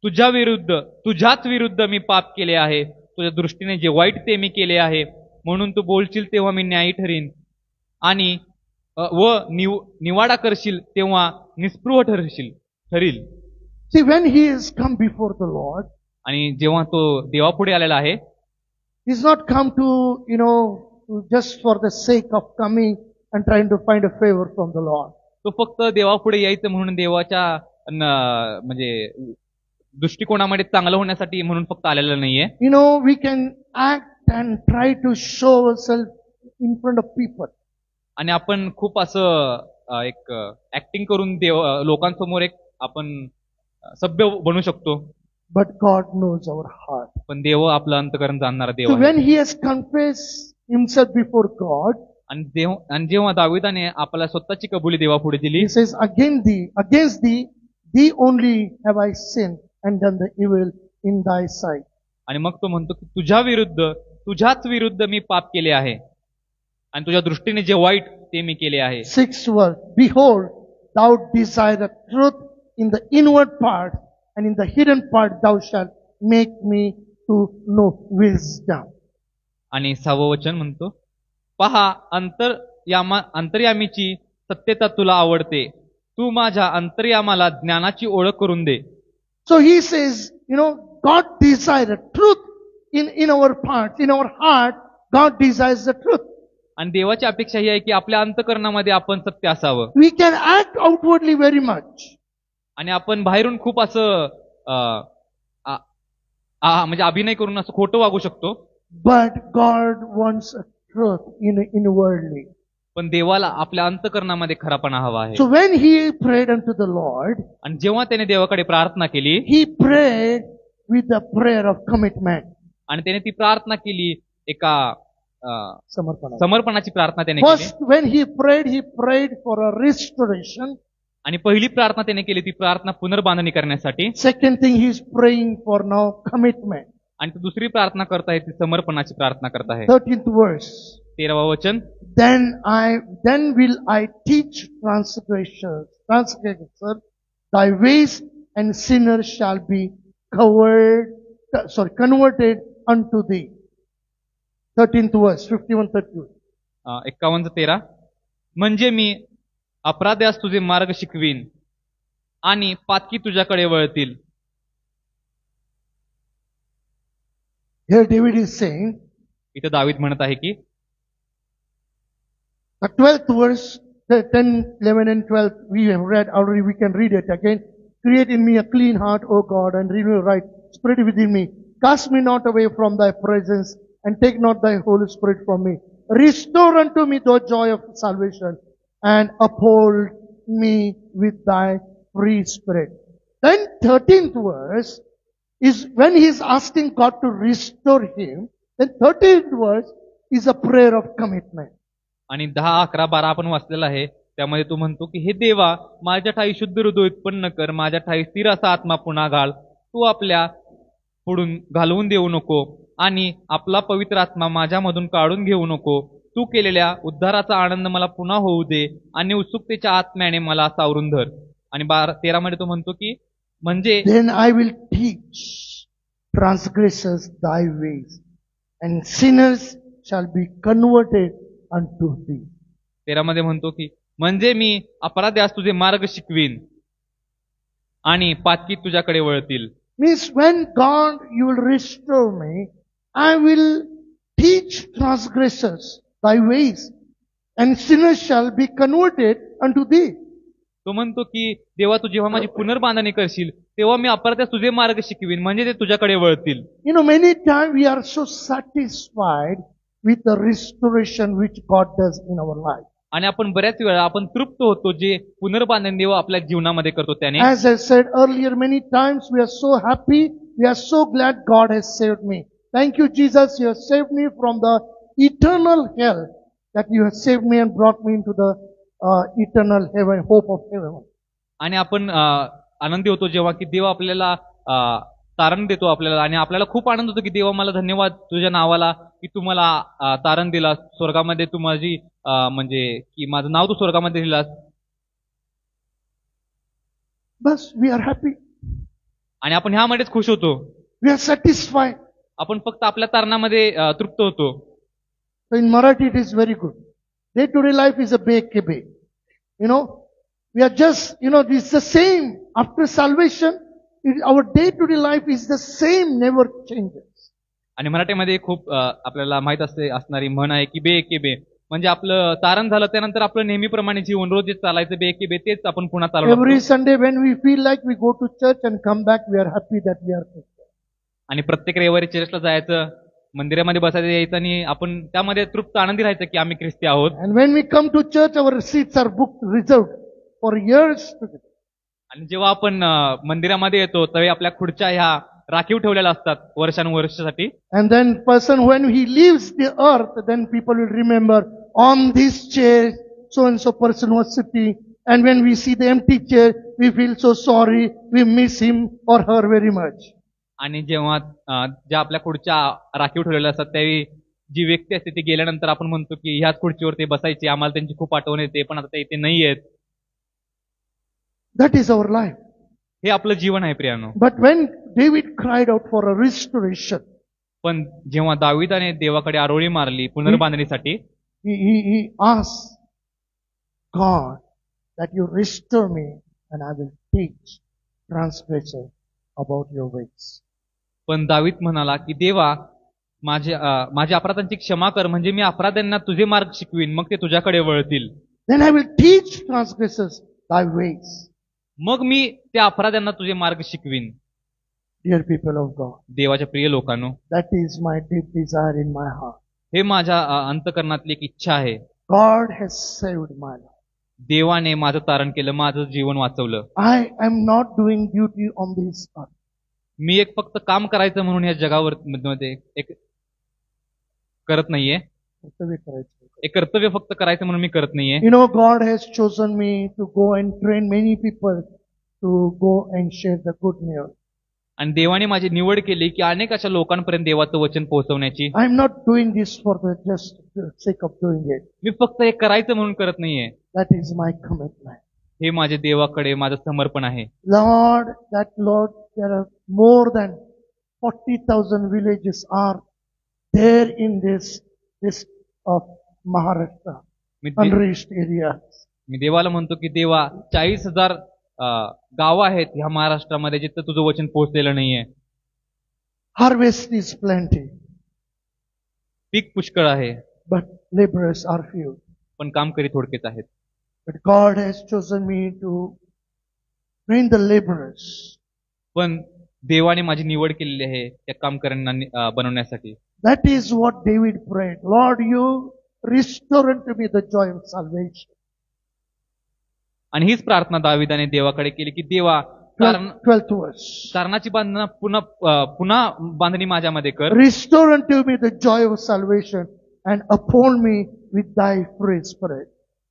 तुझ्याच विरुद्ध मी पाप केले आहे. तुझ्या दृष्टीने जे वाईट ते मी केले आहे. म्हणून तू बोलशील तेव्हा मी न्यायी ठरीन, आणि निवाडा करशील तेव्हा निस्पृह ठरील. See, when he has come before the Lord, आणि जेव्हा तो देवापुढे आलेला आहे, he's not come to just for the sake of coming and trying to find a favor from the Lord. तो फक्त देवापुढे यायचं म्हणून देवाच्या म्हणजे दृष्टिकोनामध्ये चांगलं होण्यासाठी म्हणून फक्त आलेला नाहीये. We can act and try to show ourselves in front of people. आणि आपण खूप असं एक ऍक्टिंग करून लोकांसमोर एक आपण सभ्य बनू शकतो. But God knows our heart. पण देव आपलं अंतःकरण जाणणारा देव So आहे. when he has confessed himself before God, आणि जेव्हा दाविदाने आपल्याला स्वतःची कबुली देवापुढे दिली, he says, against thee only have I sinned and done the evil in thy sight. आणि मग तो म्हणतो की तुझ्याच विरुद्ध मी पाप केले आहे आणि तुझ्या दृष्टीने जे वाईट ते मी केले आहे. 6th verse, behold, thou desire truth in the inward part, and in the hidden part thou shalt make me to know wisdom. आणि 6वं वचन म्हणतो, पहा अंतर्यामीची सत्यता तुला आवडते. तू माझ्या अंतर्यामाला ज्ञानाची ओळख करून दे. So he says, God desires truth in our parts, in our heart. God desires the truth. आणि देवाची अपेक्षा ही आहे की आपल्या अंतःकरणामध्ये आपण सत्य असावं. We can act outwardly very much. आणि आपण बाहेरून खूप असं म्हणजे अभिनय करून असं खोटं वागू शकतो. But God wants truth inwardly. पण देवाला आपल्या अंतःकरणामध्ये खरापणा हवा आहे. So when he prayed unto the Lord, आणि जेव्हा त्याने देवाकडे प्रार्थना केली, he prayed with the prayer of commitment. आणि त्याने ती प्रार्थना केली एका समर्पणाची प्रार्थना त्याने केली. First, when he prayed for a restoration. आणि पहिली प्रार्थना त्याने केली ती प्रार्थना पुनर्बांधणी करण्यासाठी. Second thing, he is praying for now commitment. आणि तो दुसरी प्रार्थना करत आहे ती समर्पणाची प्रार्थना करत आहे. 13th verse. 13वं वचन. Then will I teach transgressors thy ways, and sinners shall be converted unto thee. 13th verse, 51-32. 51-13. म्हणजे मी अपराध्यास तुझे मार्ग शिकवीन आणि पातकी तुझ्याकडे वळतील. Here David is saying, इथं दावीद म्हणत आहे की the 12th verse, the 10, 11 and 12, we have read already, we can read it again. Create in me a clean heart, O God, and renew a right spirit within me. Cast me not away from thy presence, and take not thy Holy Spirit from me. Restore unto me the joy of salvation, and uphold me with thy free spirit. Then 13th verse is when he is asking God to restore him. Then 13th verse is a prayer of commitment. आणि 10, 11, 12 आपण वाचलेला आहे. त्यामध्ये तो म्हणतो की हे देवा, माझ्या ठाई शुद्ध हृदय उत्पन्न कर, माझ्या ठाई स्थिर असा आत्मा पुन्हा घाल. तू आपल्या पुढून घालवून देऊ नको आणि आपला पवित्र आत्मा माझ्यामधून काढून घेऊ नको. तू केलेल्या उद्धाराचा आनंद मला पुन्हा होऊ दे आणि उत्सुकतेच्या आत्म्याने मला सावरून धर. आणि 13 मध्ये तो म्हणतो की म्हणजे Then I will teach transgressors thy ways, and sinners shall be converted unto thee. 13 मध्ये म्हणतो की म्हणजे मी अपराध्यास तुझे मार्ग शिकवीन आणि पातकी तुझ्याकडे वळतील. Means when God, you will restore me, I will teach transgressors thy ways, and sinners shall be converted unto thee. तो म्हणतो की देवा, तू जेव्हा माझी पुनर्बांधणी करशील तेव्हा मी अपराध्यास तुझे मार्ग शिकवीन, म्हणजे ते तुझ्याकडे वळतील. You know, many times we are so satisfied with the restoration which God does in our life. आणि आपण बऱ्याच वेळा आपण तृप्त होतो जे पुनर्बांधन देव आपल्या जीवनामध्ये करतो त्याने. As I said earlier, many times we are so happy, we are so glad God has saved me. Thank you, Jesus, you have saved me from the eternal hell, that you have saved me and brought me into the eternal heaven, hope of heaven. आणि आपण आनंदी होतो जेव्हा की देव आपल्याला तारण देतो आपल्याला, आणि आपल्याला खूप आनंद होतो की देवा, मला धन्यवाद तुझ्या नावाला की तू मला तारण दिला स्वर्गामध्ये. तू माझी म्हणजे की माझं नाव तू स्वर्गामध्ये दिलास. बस we are happy. आणि आपण ह्यामध्येच खुश होतो. We are satisfied. आपण फक्त आपल्या तारणामध्ये तृप्त होतो. So in Marathi it is very good. Day-to-day life is a bekebe. You know, we are just, you know, it's the same. After salvation, our day-to-day life is the same, never changes. आणि मराठीमध्ये खूप आपल्याला माहित असणारी म्हण आहे की बे के बे, म्हणजे आपलं तारण झालं त्यानंतर आपलं नेहमीप्रमाणे जीवन रोज जे चालायचं बे के बे तेच आपण पुन्हा चालवतो. Every Sunday when we feel like we go to church and come back, we are happy that we are Christian. आणि प्रत्येक रविवारी चर्चला जायचं, मंदिरामध्ये बसायचं, यायचं आणि आपण त्यामध्ये तृप्त आनंदी राहायचं की आम्ही ख्रिस्ती आहोत. And when we come to church, our seats are booked, reserved for years together. आणि जेव्हा आपण मंदिरामध्ये येतो त्यावेळी आपल्या खुर्च्या ह्या राखीव ठेवलेल्या असतात वर्षानुवर्षासाठी. And then person, when he leaves the earth, then people will remember on this chair so and so person was sitting, and when we see the empty chair, we feel so sorry, we miss him or her very much. आणि जेव्हा ज्या आपल्या खुर्च्या राखीव ठेवलेल्या असतात त्यावेळी जी व्यक्ती असते ती गेल्यानंतर आपण म्हणतो की ह्याच खुर्चीवर ते बसायचे, आम्हाला त्यांची खूप आठवण येते, पण आता ते इथे नाही आहेत. That is our life. हे आपलं जीवन आहे प्रियानो. But when David cried out for a restoration, पण जेव्हा दाविदाने देवाकडे आरोळी मारली पुनर्बांधणीसाठी, he asked God that you restore me and I will teach transgressor about your ways. पण दावीद म्हणाला की देवा, माझ्या अपराधांची क्षमा कर, म्हणजे मी अपराध्यांना तुझे मार्ग शिकवीन, मग ते तुझ्याकडे वळतील. Then I will teach transgressors thy ways. मग मी त्या अपराध्यांना तुझे मार्ग शिकवीन. Dear people of God, देवाच्या प्रिय लोकांनो, that is my deep desire in my heart. हे माझ्या अंतकरणातली एक इच्छा आहे. God has saved my life. देवाने माझं तारण केलं, माझं जीवन वाचवलं. I am not doing duty on this earth. मी एक फक्त काम करायचं म्हणून या जगावर मध्ये एक करत नाहीये. एक कर्तव्य फक्त करायचं म्हणून मी करत नाहीये. You know, God has chosen me to go and train many people to go and share the good news. आणि देवाने माझी निवड केली की अनेक अशा लोकांपर्यंत देवाचं वचन पोहोचवण्याची. I am not doing this for the just sake of doing it. मी फक्त हे करायचं म्हणून करत नाहीये. That is my commitment. हे माझे देवाकडे माझं समर्पण आहे. Lord, there are more than 40,000 villages are there in this of Maharashtra. Me unreached areas. मी देवाला म्हणतो की देवा 40,000 गावं आहेत ह्या महाराष्ट्रामध्ये जिथं तुझं वचन पोहोचलेलं नाहीये. Harvest is plenty, पीक पुष्कळ आहे but laborers are few. पण कामकरी थोडकेच आहेत. But God has chosen me to train the laborers. पण देवाने माझी निवड केलेली आहे त्या कामकऱ्यांना बनवण्यासाठी. That is what David prayed. Lord, you restore unto me the joy of salvation. आणि हीच प्रार्थना दाविदाने देवाकडे केली की देवा 12th verse. कारणाची बांधणं पुन्हा बांधणी माझ्यामध्ये कर. Restore unto me the joy of salvation and uphold me with thy free spirit.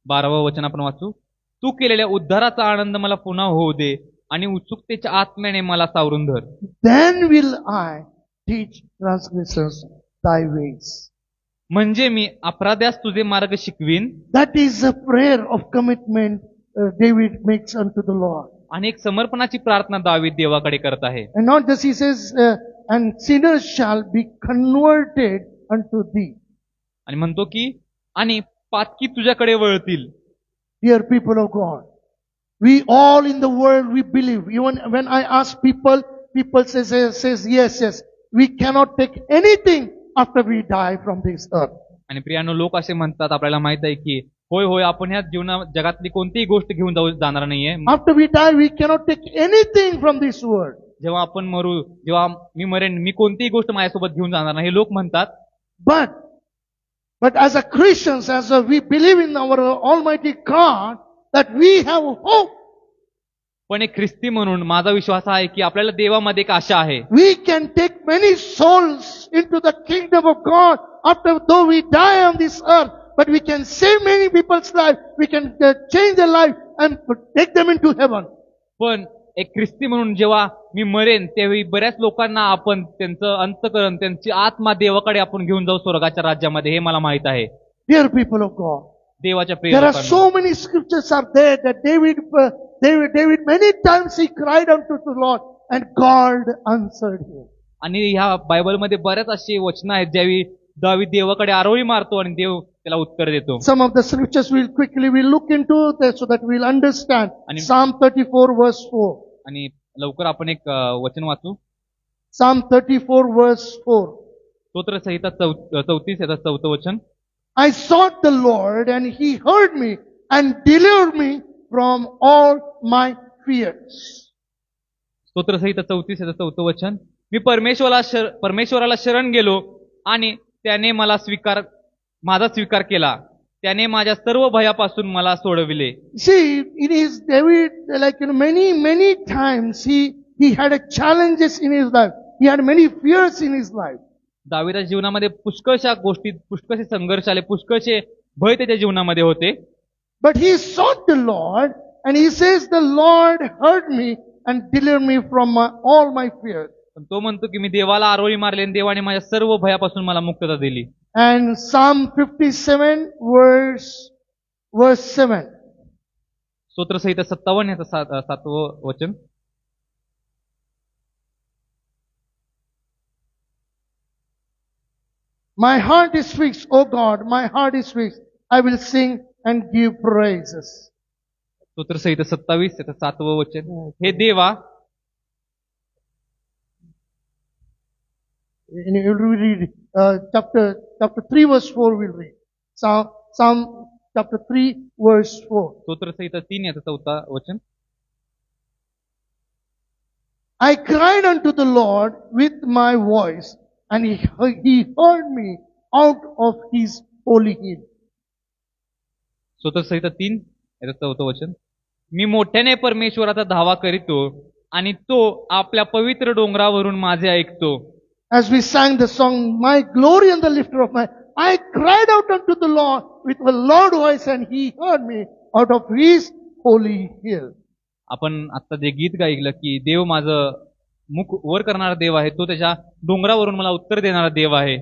12वं वचन आपण वाचू. तू केलेल्या उद्धाराचा आनंद मला पुन्हा होऊ दे आणि उत्सुकतेच्या आत्म्याने मला सावरून धर. Then will I teach transgressors thy ways. म्हणजे मी अपराध्यास तुझे मार्ग शिकवीन. That is a prayer of commitment David makes unto the Lord. आणि एक समर्पणाची प्रार्थना दावीद देवाकडे करत आहे. And not just he says, and sinners shall be converted unto thee. आणि म्हणतो की आणि पातकी तुझ्याकडे वळतील. Dear people of God, we all in the world, we believe. Even when I ask people, people says yes. We cannot take anything after we die from this earth. आणि प्रियानो लोक असे म्हणतात, आपल्याला माहित आहे की होय आपण ह्या जगातली कोणतीही गोष्ट घेऊन जाणार नाहीये. After we die, we cannot take anything from this world. जेव्हा आपण मरू, जेव्हा मी मरेन, मी कोणतीही गोष्ट माझ्यासोबत घेऊन जाणार नाही हे लोक म्हणतात. But as a Christians, we believe in our Almighty God, that we have hope. पण एक ख्रिस्ती म्हणून माझा विश्वास आहे की आपल्याला देवामध्ये एक आशा आहे. We can take many souls into the kingdom of God after though we die on this earth, but we can save many people's life. We can change their life and take them into heaven. पण एक ख्रिस्ती म्हणून जेव्हा मी मरेन त्यावेळी बऱ्याच लोकांना आपण त्यांचं अंतःकरण, त्यांची आत्मा देवाकडे आपण घेऊन जाऊ स्वर्गाच्या राज्यामध्ये, हे मला माहित आहे. Dear people of God, देवाच्या प्रिय there are लोकांनो, so many scriptures are there that David many times he cried unto the Lord and God answered him. आणि ह्या बायबलमध्ये बऱ्याच अशी वचनं आहेत ज्यावेळी दावीद देवाकडे आरोळी मारतो आणि देव त्याला उत्तर देतो. Some of the scriptures we'll look into that so that we'll understand. आणि Psalm 34 verse 4. आणि लवकर आपण एक वचन वाचू. Psalm 34 verse 4. स्तोत्रसंहिता 34 याचं 4थं वचन. I sought the Lord and he heard me and delivered me from all my fears. स्तोत्रसंहिता 34 याचं 4थं वचन. मी परमेश्वराला शरण गेलो आणि त्याने माझा स्वीकार केला. त्याने माझ्या सर्व भयापासून मला सोडविले. See, it is David, like many times he had a challenges in his life. He had many fears in his life. दाविदाच्या जीवनामध्ये पुष्कळशा गोष्टी, पुष्कळशे संघर्ष आले, पुष्कळशे भय त्याच्या जीवनामध्ये होते. But he sought the Lord and he says, the Lord heard me and delivered me from all my fears. पण तो म्हणतो की मी देवाला आरोळी मारले आणि देवाने माझ्या सर्व भयापासून मला मुक्तता दिली. And Psalm 57 verse 7. स्तोत्रसंहिता 57 याचं 7वं वचन. My heart is fixed, O God, my heart is fixed. I will sing and give praises. स्तोत्रसंहिता 27 याचं 7वं वचन. हे देवा, we'll read chapter 3 verse 4 we'll read. Psalm chapter 3 verse 4. स्तोत्रसंहिता 3 याचं 4थं वचन. I cried unto the Lord with my voice and he heard me out of his holy hill. स्तोत्रसंहिता 3 याचं 4थं वचन. मी मोठ्याने परमेश्वराचा धावा करीतो आणि तो आपल्या पवित्र डोंगरावरून माझे ऐकतो. As we sang the song, my glory and the lifter of my, I cried out unto the Lord with a loud voice and he heard me out of his holy hill. आपण आता जे गीत गायलं की देव माझं मुख वर करणारा देव आहे, तो त्याच्या डोंगरावरून मला उत्तर देणारा देव आहे.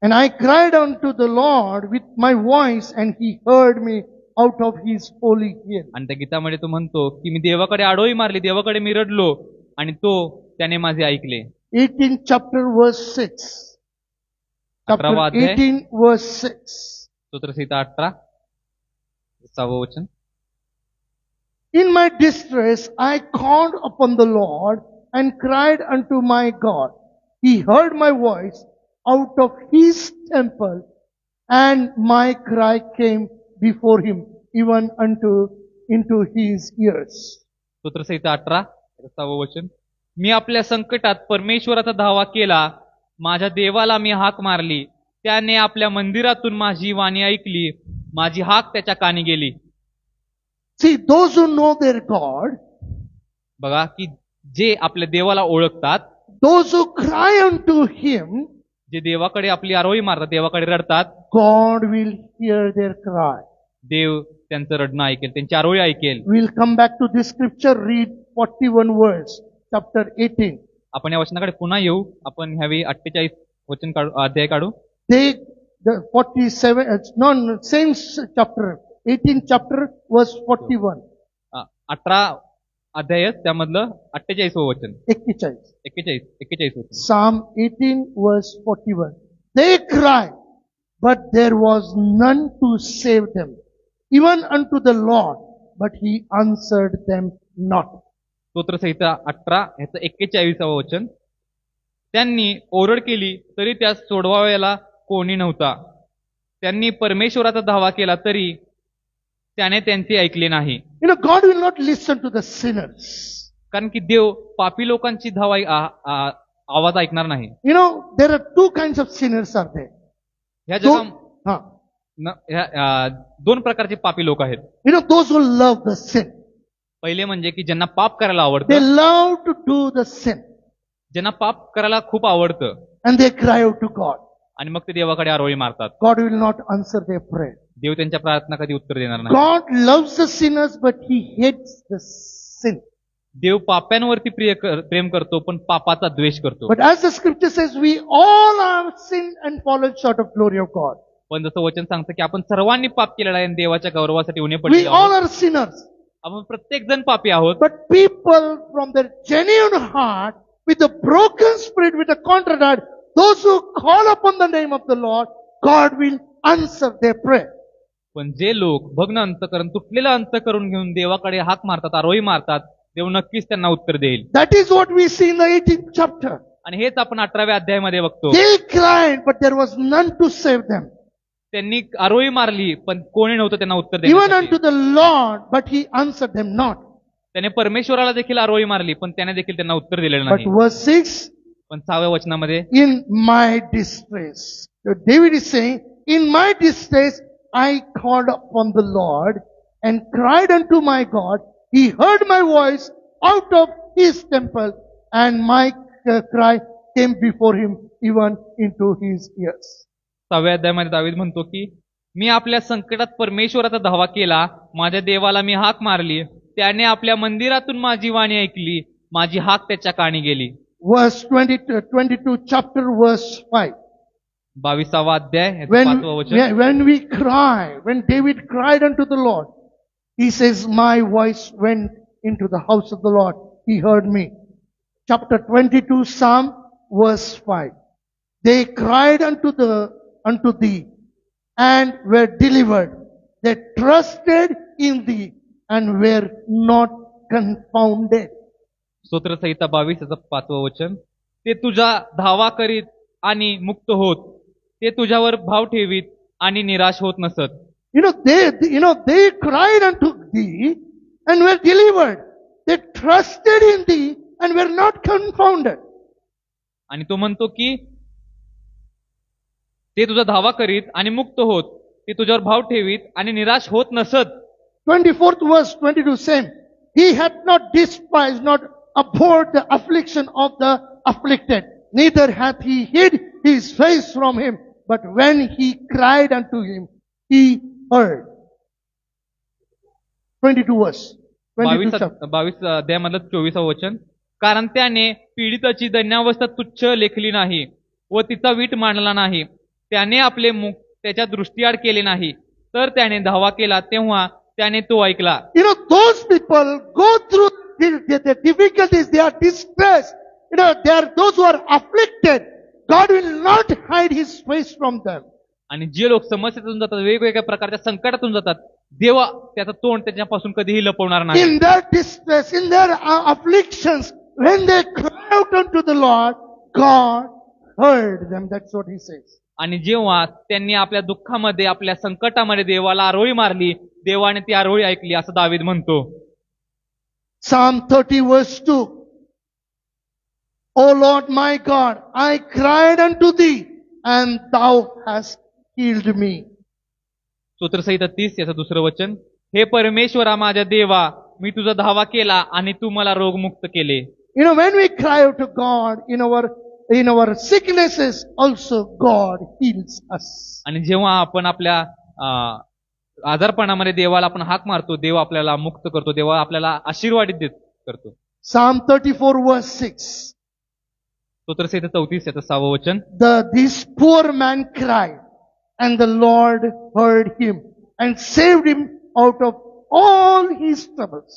And I cried unto the Lord with my voice and he heard me out of his holy hill. आणि त्या गीतामध्ये तो म्हणतो की मी देवाकडे आडोळी मारली, देवाकडे मी रडलो आणि त्याने माझे ऐकले. 18 chapter verse 6. Chapter 18 verse 6. स्तोत्रसंहिता 18 6वं वचन. In my distress I called upon the Lord and cried unto my God. He heard my voice out of his temple, and my cry came before him, even into his ears. स्तोत्रसंहिता 18 6वं वचन. मी आपल्या संकटात परमेश्वराचा धावा केला, माझ्या देवाला मी हाक मारली, त्याने आपल्या मंदिरातून माझी वाणी ऐकली, माझी हाक त्याच्या कानी गेली. See, those who know their God, बघा की जे आपल्या देवाला ओळखतात, those who cry unto him, जे देवाकडे आपली आरोळी मारतात, देवाकडे रडतात, God will hear their cry. देव त्यांचं रडणं ऐकेल, त्यांची आरोळी ऐकेल. We'll come back to this scripture, read 41 verse, chapter 18. आपण या वचनाकडे पुन्हा येऊ. आपण ह्यावेळी 48 वचन काढू, अध्याय काढू. They, the 47, same chapter, 18 chapter, verse 41. 18 अध्याय, त्यामधलं 48वं वचन. 41 वचन. Psalm 18 verse 41. They cried, but there was none to save them, even unto the Lord, but he answered them not. स्तोत्रसंहिता 18 ह्याचं 41वं वचन. त्यांनी ओरड केली तरी त्यास सोडवायला कोणी नव्हता. त्यांनी परमेश्वराचा धावा केला तरी त्याने त्यांचे ऐकले नाही. You know, God will not listen to the sinners. कारण की देव पापी लोकांची धावा आवाज ऐकणार नाही. You know, there are two kinds of sinners are there. ह्या Huh. दोन प्रकारचे पापी लोक आहेत. You know, those who love the sin. पहिले म्हणजे की ज्यांना पाप करायला They आवडतं, love to do the sin. ज्यांना पाप करायला खूप आवडतं, And they cry out to God. आणि मग ते देवाकडे आरोळी मारतात. God will not answer their prayer. देव त्यांच्या प्रार्थना कधी उत्तर देणार नाही. God loves the sinners, but he hates the sin. देव पाप्यांवरती प्रेम करतो, पण पापाचा द्वेष करतो. But as the scripture says, we all have sinned and fallen short of glory of God. पण जसं वचन सांगतं की आपण सर्वांनी पाप केलेला आहे आणि देवाच्या गौरवासाठी उणे We पडलेलो all आहोत. are sinners. आपण प्रत्येक जण पापी आहोत. But people from their genuine heart, with a broken spirit, with a contrite heart, those who call upon the name of the Lord, God will answer their prayer. पण जे लोक भग्न अंतकरण, तुटलेलं अंतकरण घेऊन देवाकडे हाक मारतात, आरोळी मारतात, देव नक्कीच त्यांना उत्तर देईल. That is what we see in the 18th chapter. आणि हेच आपण 18व्या अध्यायामध्ये बघतो. They cried, but there was none to save them. त्यांनी आरोळी मारली, पण कोणी नव्हतं त्यांना उत्तर Even देण्यासाठी. unto the Lord, but he answered them not. त्याने परमेश्वराला देखील आरोळी मारली, पण त्याने देखील त्यांना उत्तर दिलेलं But नाही. verse 6, पण 6व्या वचनामध्ये, in my distress. So David is saying, in my distress, I called upon the Lord and cried unto my God. He heard my voice out of his temple, and my cry came before him, even into his ears. 6व्या अध्यायामध्ये दावीद म्हणतो की मी आपल्या संकटात परमेश्वराचा धावा केला, माझ्या देवाला मी हाक मारली, त्याने आपल्या मंदिरातून माझी वाणी ऐकली, माझी हाक त्याच्या कानी गेली. Verse 22 chapter verse 5. 22वा अध्याय ह्याचं 5वं वचन. When we cry, when David cried unto the Lord, he says, my voice went into the house of the Lord. He heard me. Chapter 22 Psalm verse 5. They cried unto thee and were delivered. They trusted in thee and were not confounded. स्तोत्रसंहिता 22 याचं 5वं वचन. ते तुझा धावा करीत आणि मुक्त होत, ते तुझ्यावर भाव ठेवीत आणि निराश होत नसत. They cried unto thee and were delivered. They trusted in thee and were not confounded. आणि तो म्हणतो की ते तुझा धावा करीत आणि मुक्त होत, ते तुझ्यावर भाव ठेवीत आणि निराश होत नसत. 24th verse 22 same. He hath not despised, not abhorred the affliction of the afflicted, neither hath he hid his face from him, but when he cried unto him, he heard. 22 verse. 22 chapter. 22 अध्यायामधलं 24वं वचन. कारण त्याने पीडिताची दैन्यावस्था तुच्छ लेखली नाही व तिचा वीट मांडला नाही. त्याने आपले मुख त्याच्या दृष्टीआड केले नाही, तर त्याने धावा केला तेव्हा त्याने तो ऐकला. Those people go through the difficulties, they are distressed. They are those who are afflicted. God will not hide his face from them. आणि जे लोक समस्येतून जातात, वेगवेगळ्या प्रकारच्या संकटातून जातात, देव त्याचं तोंड त्याच्यापासून कधीही लपवणार नाही. In their distress, in their afflictions, when they cry out unto the Lord, God heard them. That's what he says. आणि जेव्हा त्यांनी आपल्या दुःखामध्ये, आपल्या संकटामध्ये देवाला आरोळी मारली, देवाने ती आरोळी ऐकली, असं दावीद म्हणतो. Psalm 30 verse 2. O Lord my God, I cried unto thee, and thou hast healed me. स्तोत्रसंहिता 30 याचं दुसरं वचन. हे परमेश्वरा माझ्या देवा, मी तुझा धावा केला आणि तू मला रोगमुक्त केले. You know, when we cry out to God in our sicknesses, also God heals us. आणि जेव्हा आपण आपल्या आजारपणामध्ये देवाला आपण हाक मारतो, देव आपल्याला मुक्त करतो, देवा आपल्याला आशीर्वादित करतो. Psalm 34 verse 6. स्तोत्रसंहिता 34 याचं 6वं वचन. This poor man cried, and the Lord heard him and saved him out of all his troubles.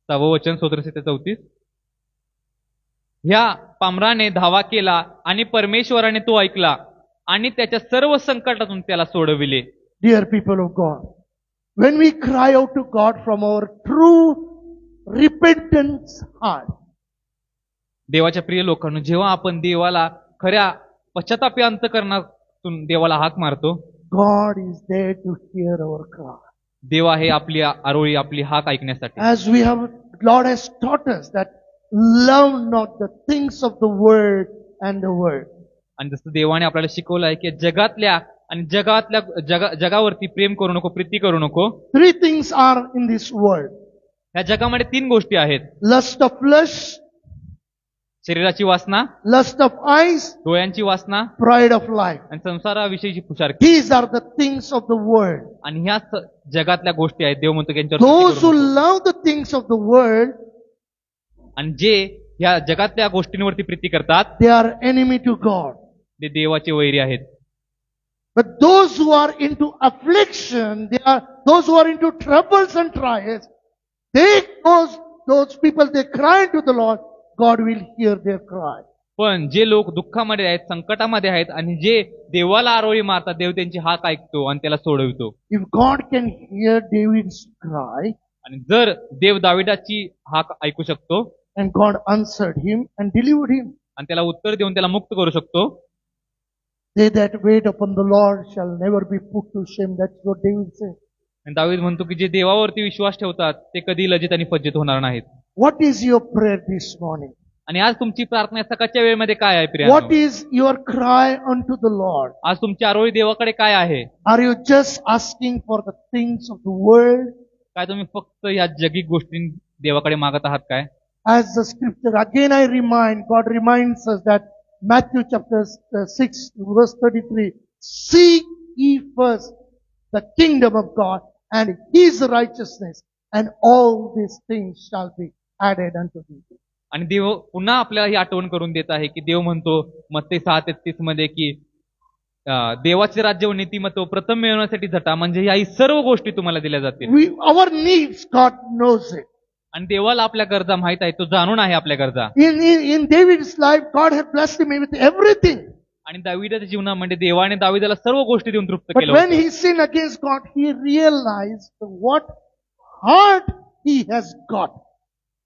6वं वचन स्तोत्रसंहिता 34. ह्या पामराने धावा केला आणि परमेश्वराने तो ऐकला आणि त्याच्या सर्व संकटातून त्याला सोडविले. Dear people of God, when we cry out to God from our true repentance heart, देवाच्या प्रिय लोकांनो, जेव्हा आपण देवाला खऱ्या पश्चातापी अंतःकरणातून देवाला हाक मारतो, God is there to hear our cry. देव आहे आपली आरोळी, आपली हाक ऐकण्यासाठी. As Lord has taught us that love not the things of the world and the world. आणि जसं देवाने आपल्याला शिकवलं आहे की जगावरती प्रेम करू नको, प्रीती करू नको. 3 things are in this world. ह्या जगामध्ये 3 गोष्टी आहेत. Lust of flesh, शरीराची वासना, lust of eyes, डोळ्यांची वासना, pride of life. आणि संसाराविषयीची पुशारकी. These are the things of the world. आणि ह्या जगातल्या गोष्टी आहेत. देव म्हणतो की यांच्यावर Those प्रीती who करू नको. love the things of the world, आणि जे ह्या जगातल्या गोष्टींवरती प्रीती करतात, they are enemy to God. ते देवाचे वैरी आहेत. But those who are into affliction, those who are into troubles and trials, those people, they cry to the Lord, God will hear their cry. पण जे लोक दुःखामध्ये आहेत, संकटामध्ये आहेत आणि जे देवाला आरोळी मारतात, देव त्यांची हाक ऐकतो आणि त्याला सोडवितो. If God can hear David's cry, आणि जर देव दाविदाची हाक ऐकू शकतो and God answered him and delivered him, आणि त्याला उत्तर देऊन त्याला मुक्त करू शकतो, they that wait upon the Lord shall never be put to shame. That's what David said. आणि दावीद म्हणतो की जे देवावरती विश्वास ठेवतात ते कधी लज्जित आणि फज्जित होणार नाहीत. What is your prayer this morning? आणि आज तुमची प्रार्थना सकाळच्या वेळेमध्ये काय आहे प्रिय? What is your cry unto the Lord? आज तुमची आरोळी देवाकडे काय आहे? Are you just asking for the things of the world? काय तुम्ही फक्त या जगिक गोष्टी देवाकडे मागत आहात काय? As the scripture, again God reminds us that Matthew chapter 6 verse 33, seek ye first the kingdom of God and his righteousness, and all these things shall be added unto thee. आणि देव पुन्हा आपल्याला ही आठवण करून देत आहे की देव म्हणतो मत्ते 6:33 मध्ये की देवाचे राज्य व नीतिमत्व प्रथम मिळवण्यासाठी झटा, म्हणजे ह्या सर्व गोष्टी तुम्हाला दिल्या जातील. Our needs, God knows it. आणि देवाला आपल्या गरजा माहित आहे, तो जाणून आहे आपल्या गरजा. In David's life, God had blessed him with everything. आणि दाविदाच्या जीवनामध्ये देवाने दाविदाला सर्व गोष्टी देऊन तृप्त But केलं when होतं. he sinned against God, he realized what heart he has got.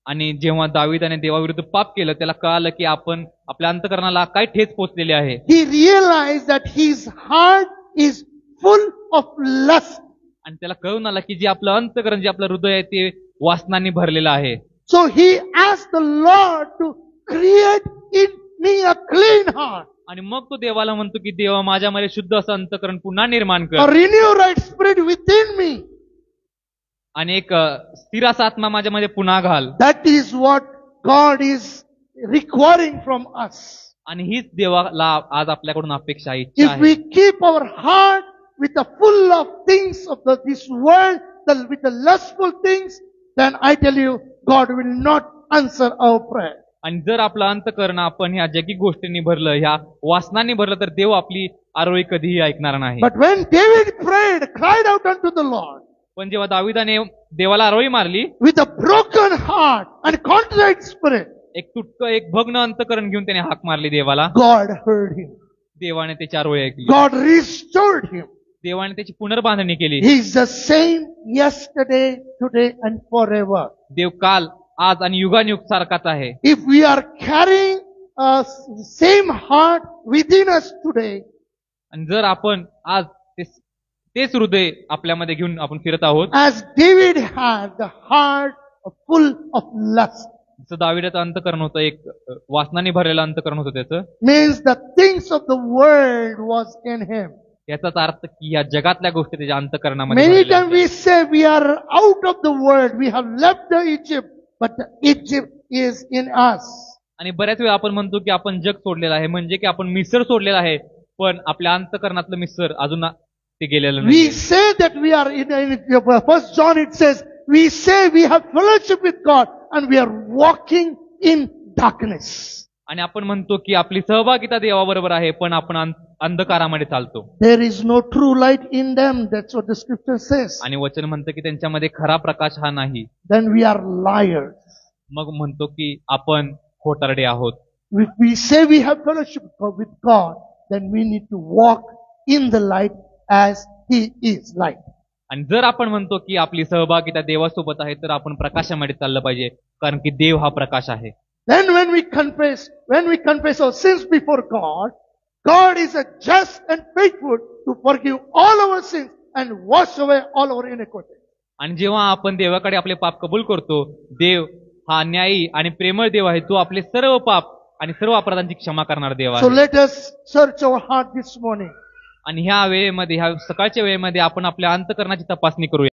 आणि जेव्हा दाविदाने देवाविरुद्ध पाप केलं, त्याला कळालं की आपण आपल्या अंतःकरणाला काय ठेच पोचलेली आहे. He realized that his heart is full of lust. आणि त्याला कळून आलं की जे आपलं अंतःकरण, जे आपलं हृदय आहे ते वासनांनी भरलेलं आहे. So he asked the Lord to create in me a clean heart. आणि मग तो देवाला म्हणतो की देवा माझ्यामध्ये शुद्ध असं अंतःकरण पुन्हा निर्माण A कर, renew right spirit within me. आणि एक स्थिर असा आत्मा माझ्यामध्ये पुन्हा घाल. That is what God is requiring from us. आणि हीच देवाला आज आपल्याकडून अपेक्षा आहे, इच्छा If आहे. we keep our heart with the full of things of this world, with the lustful things, then I tell you, God will not answer our prayer. आणि जर आपलं अंतःकरण आपण ह्या जगिक गोष्टींनी भरलं, ह्या वासनांनी भरलं, तर देव आपली आरोळी कधीही ऐकणार नाही. But when David cried out unto the Lord, पण जेव्हा दाविदाने देवाला आरोळी मारली, with a broken heart and contrite spirit, एक तुटकं, एक भग्न अंतःकरण घेऊन त्याने हाक मारली देवाला, God heard him. देवाने त्याची आरोळी ऐकली. God restored him. देवाने त्याची पुनर्बांधणी केली. He is the same yesterday, today and forever. देव काल, आज आणि युगानुयुग सारखाच आहे. If we are carrying a same heart within us today, आणि जर आपण आज तेच हृदय आपल्यामध्ये घेऊन आपण फिरत आहोत, as David had the heart full of lust, जसं दाविदाचं अंतःकरण होतं, एक वासनाने भरलेलं अंतःकरण होतं त्याचं, means the things of the world was in him. याचाच अर्थ की या जगातल्या गोष्टी त्याच्या अंतःकरणामध्ये Many भरलेल्या times we say we are out of the world, we have left the Egypt, but the Egypt is in us. आणि बऱ्याच वेळा आपण म्हणतो की आपण जग सोडलेलं आहे, म्हणजे की आपण मिसर सोडलेला आहे, पण आपल्या अंतःकरणातलं मिसर अजून ते गेलेलं We नाही. say that we are in First John it says, we say we have fellowship with God and we are walking in darkness. आणि आपण म्हणतो की आपली सहभागिता देवाबरोबर आहे, पण आपण अंधकारामध्ये चालतो. There is no true light in them. That's what the scripture says. आणि वचन म्हणतं की त्यांच्यामध्ये खरा प्रकाश हा नाही. Then we are liars. मग म्हणतो की आपण खोटारडे आहोत. If we say we have fellowship with God, then we need to walk in the light as He is light. आणि जर आपण म्हणतो की आपली सहभागिता देवासोबत आहे, तर आपण प्रकाशामध्ये चाललं पाहिजे, कारण की देव हा प्रकाश आहे. Then when we confess our sins before God, God is a just and faithful to forgive all our sins and wash away all our iniquities. आणि जेव्हा आपण देवाकडे आपले पाप कबूल करतो, देव हा न्यायी आणि प्रेमळ देव आहे, तो आपले सर्व पाप आणि सर्व अपराधांची क्षमा करणारा देव So आहे. let us search our heart this morning. आणि ह्या वेळेमध्ये, ह्या सकाळच्या वेळेमध्ये आपण आपल्या अंतःकरणाची तपासणी करूया.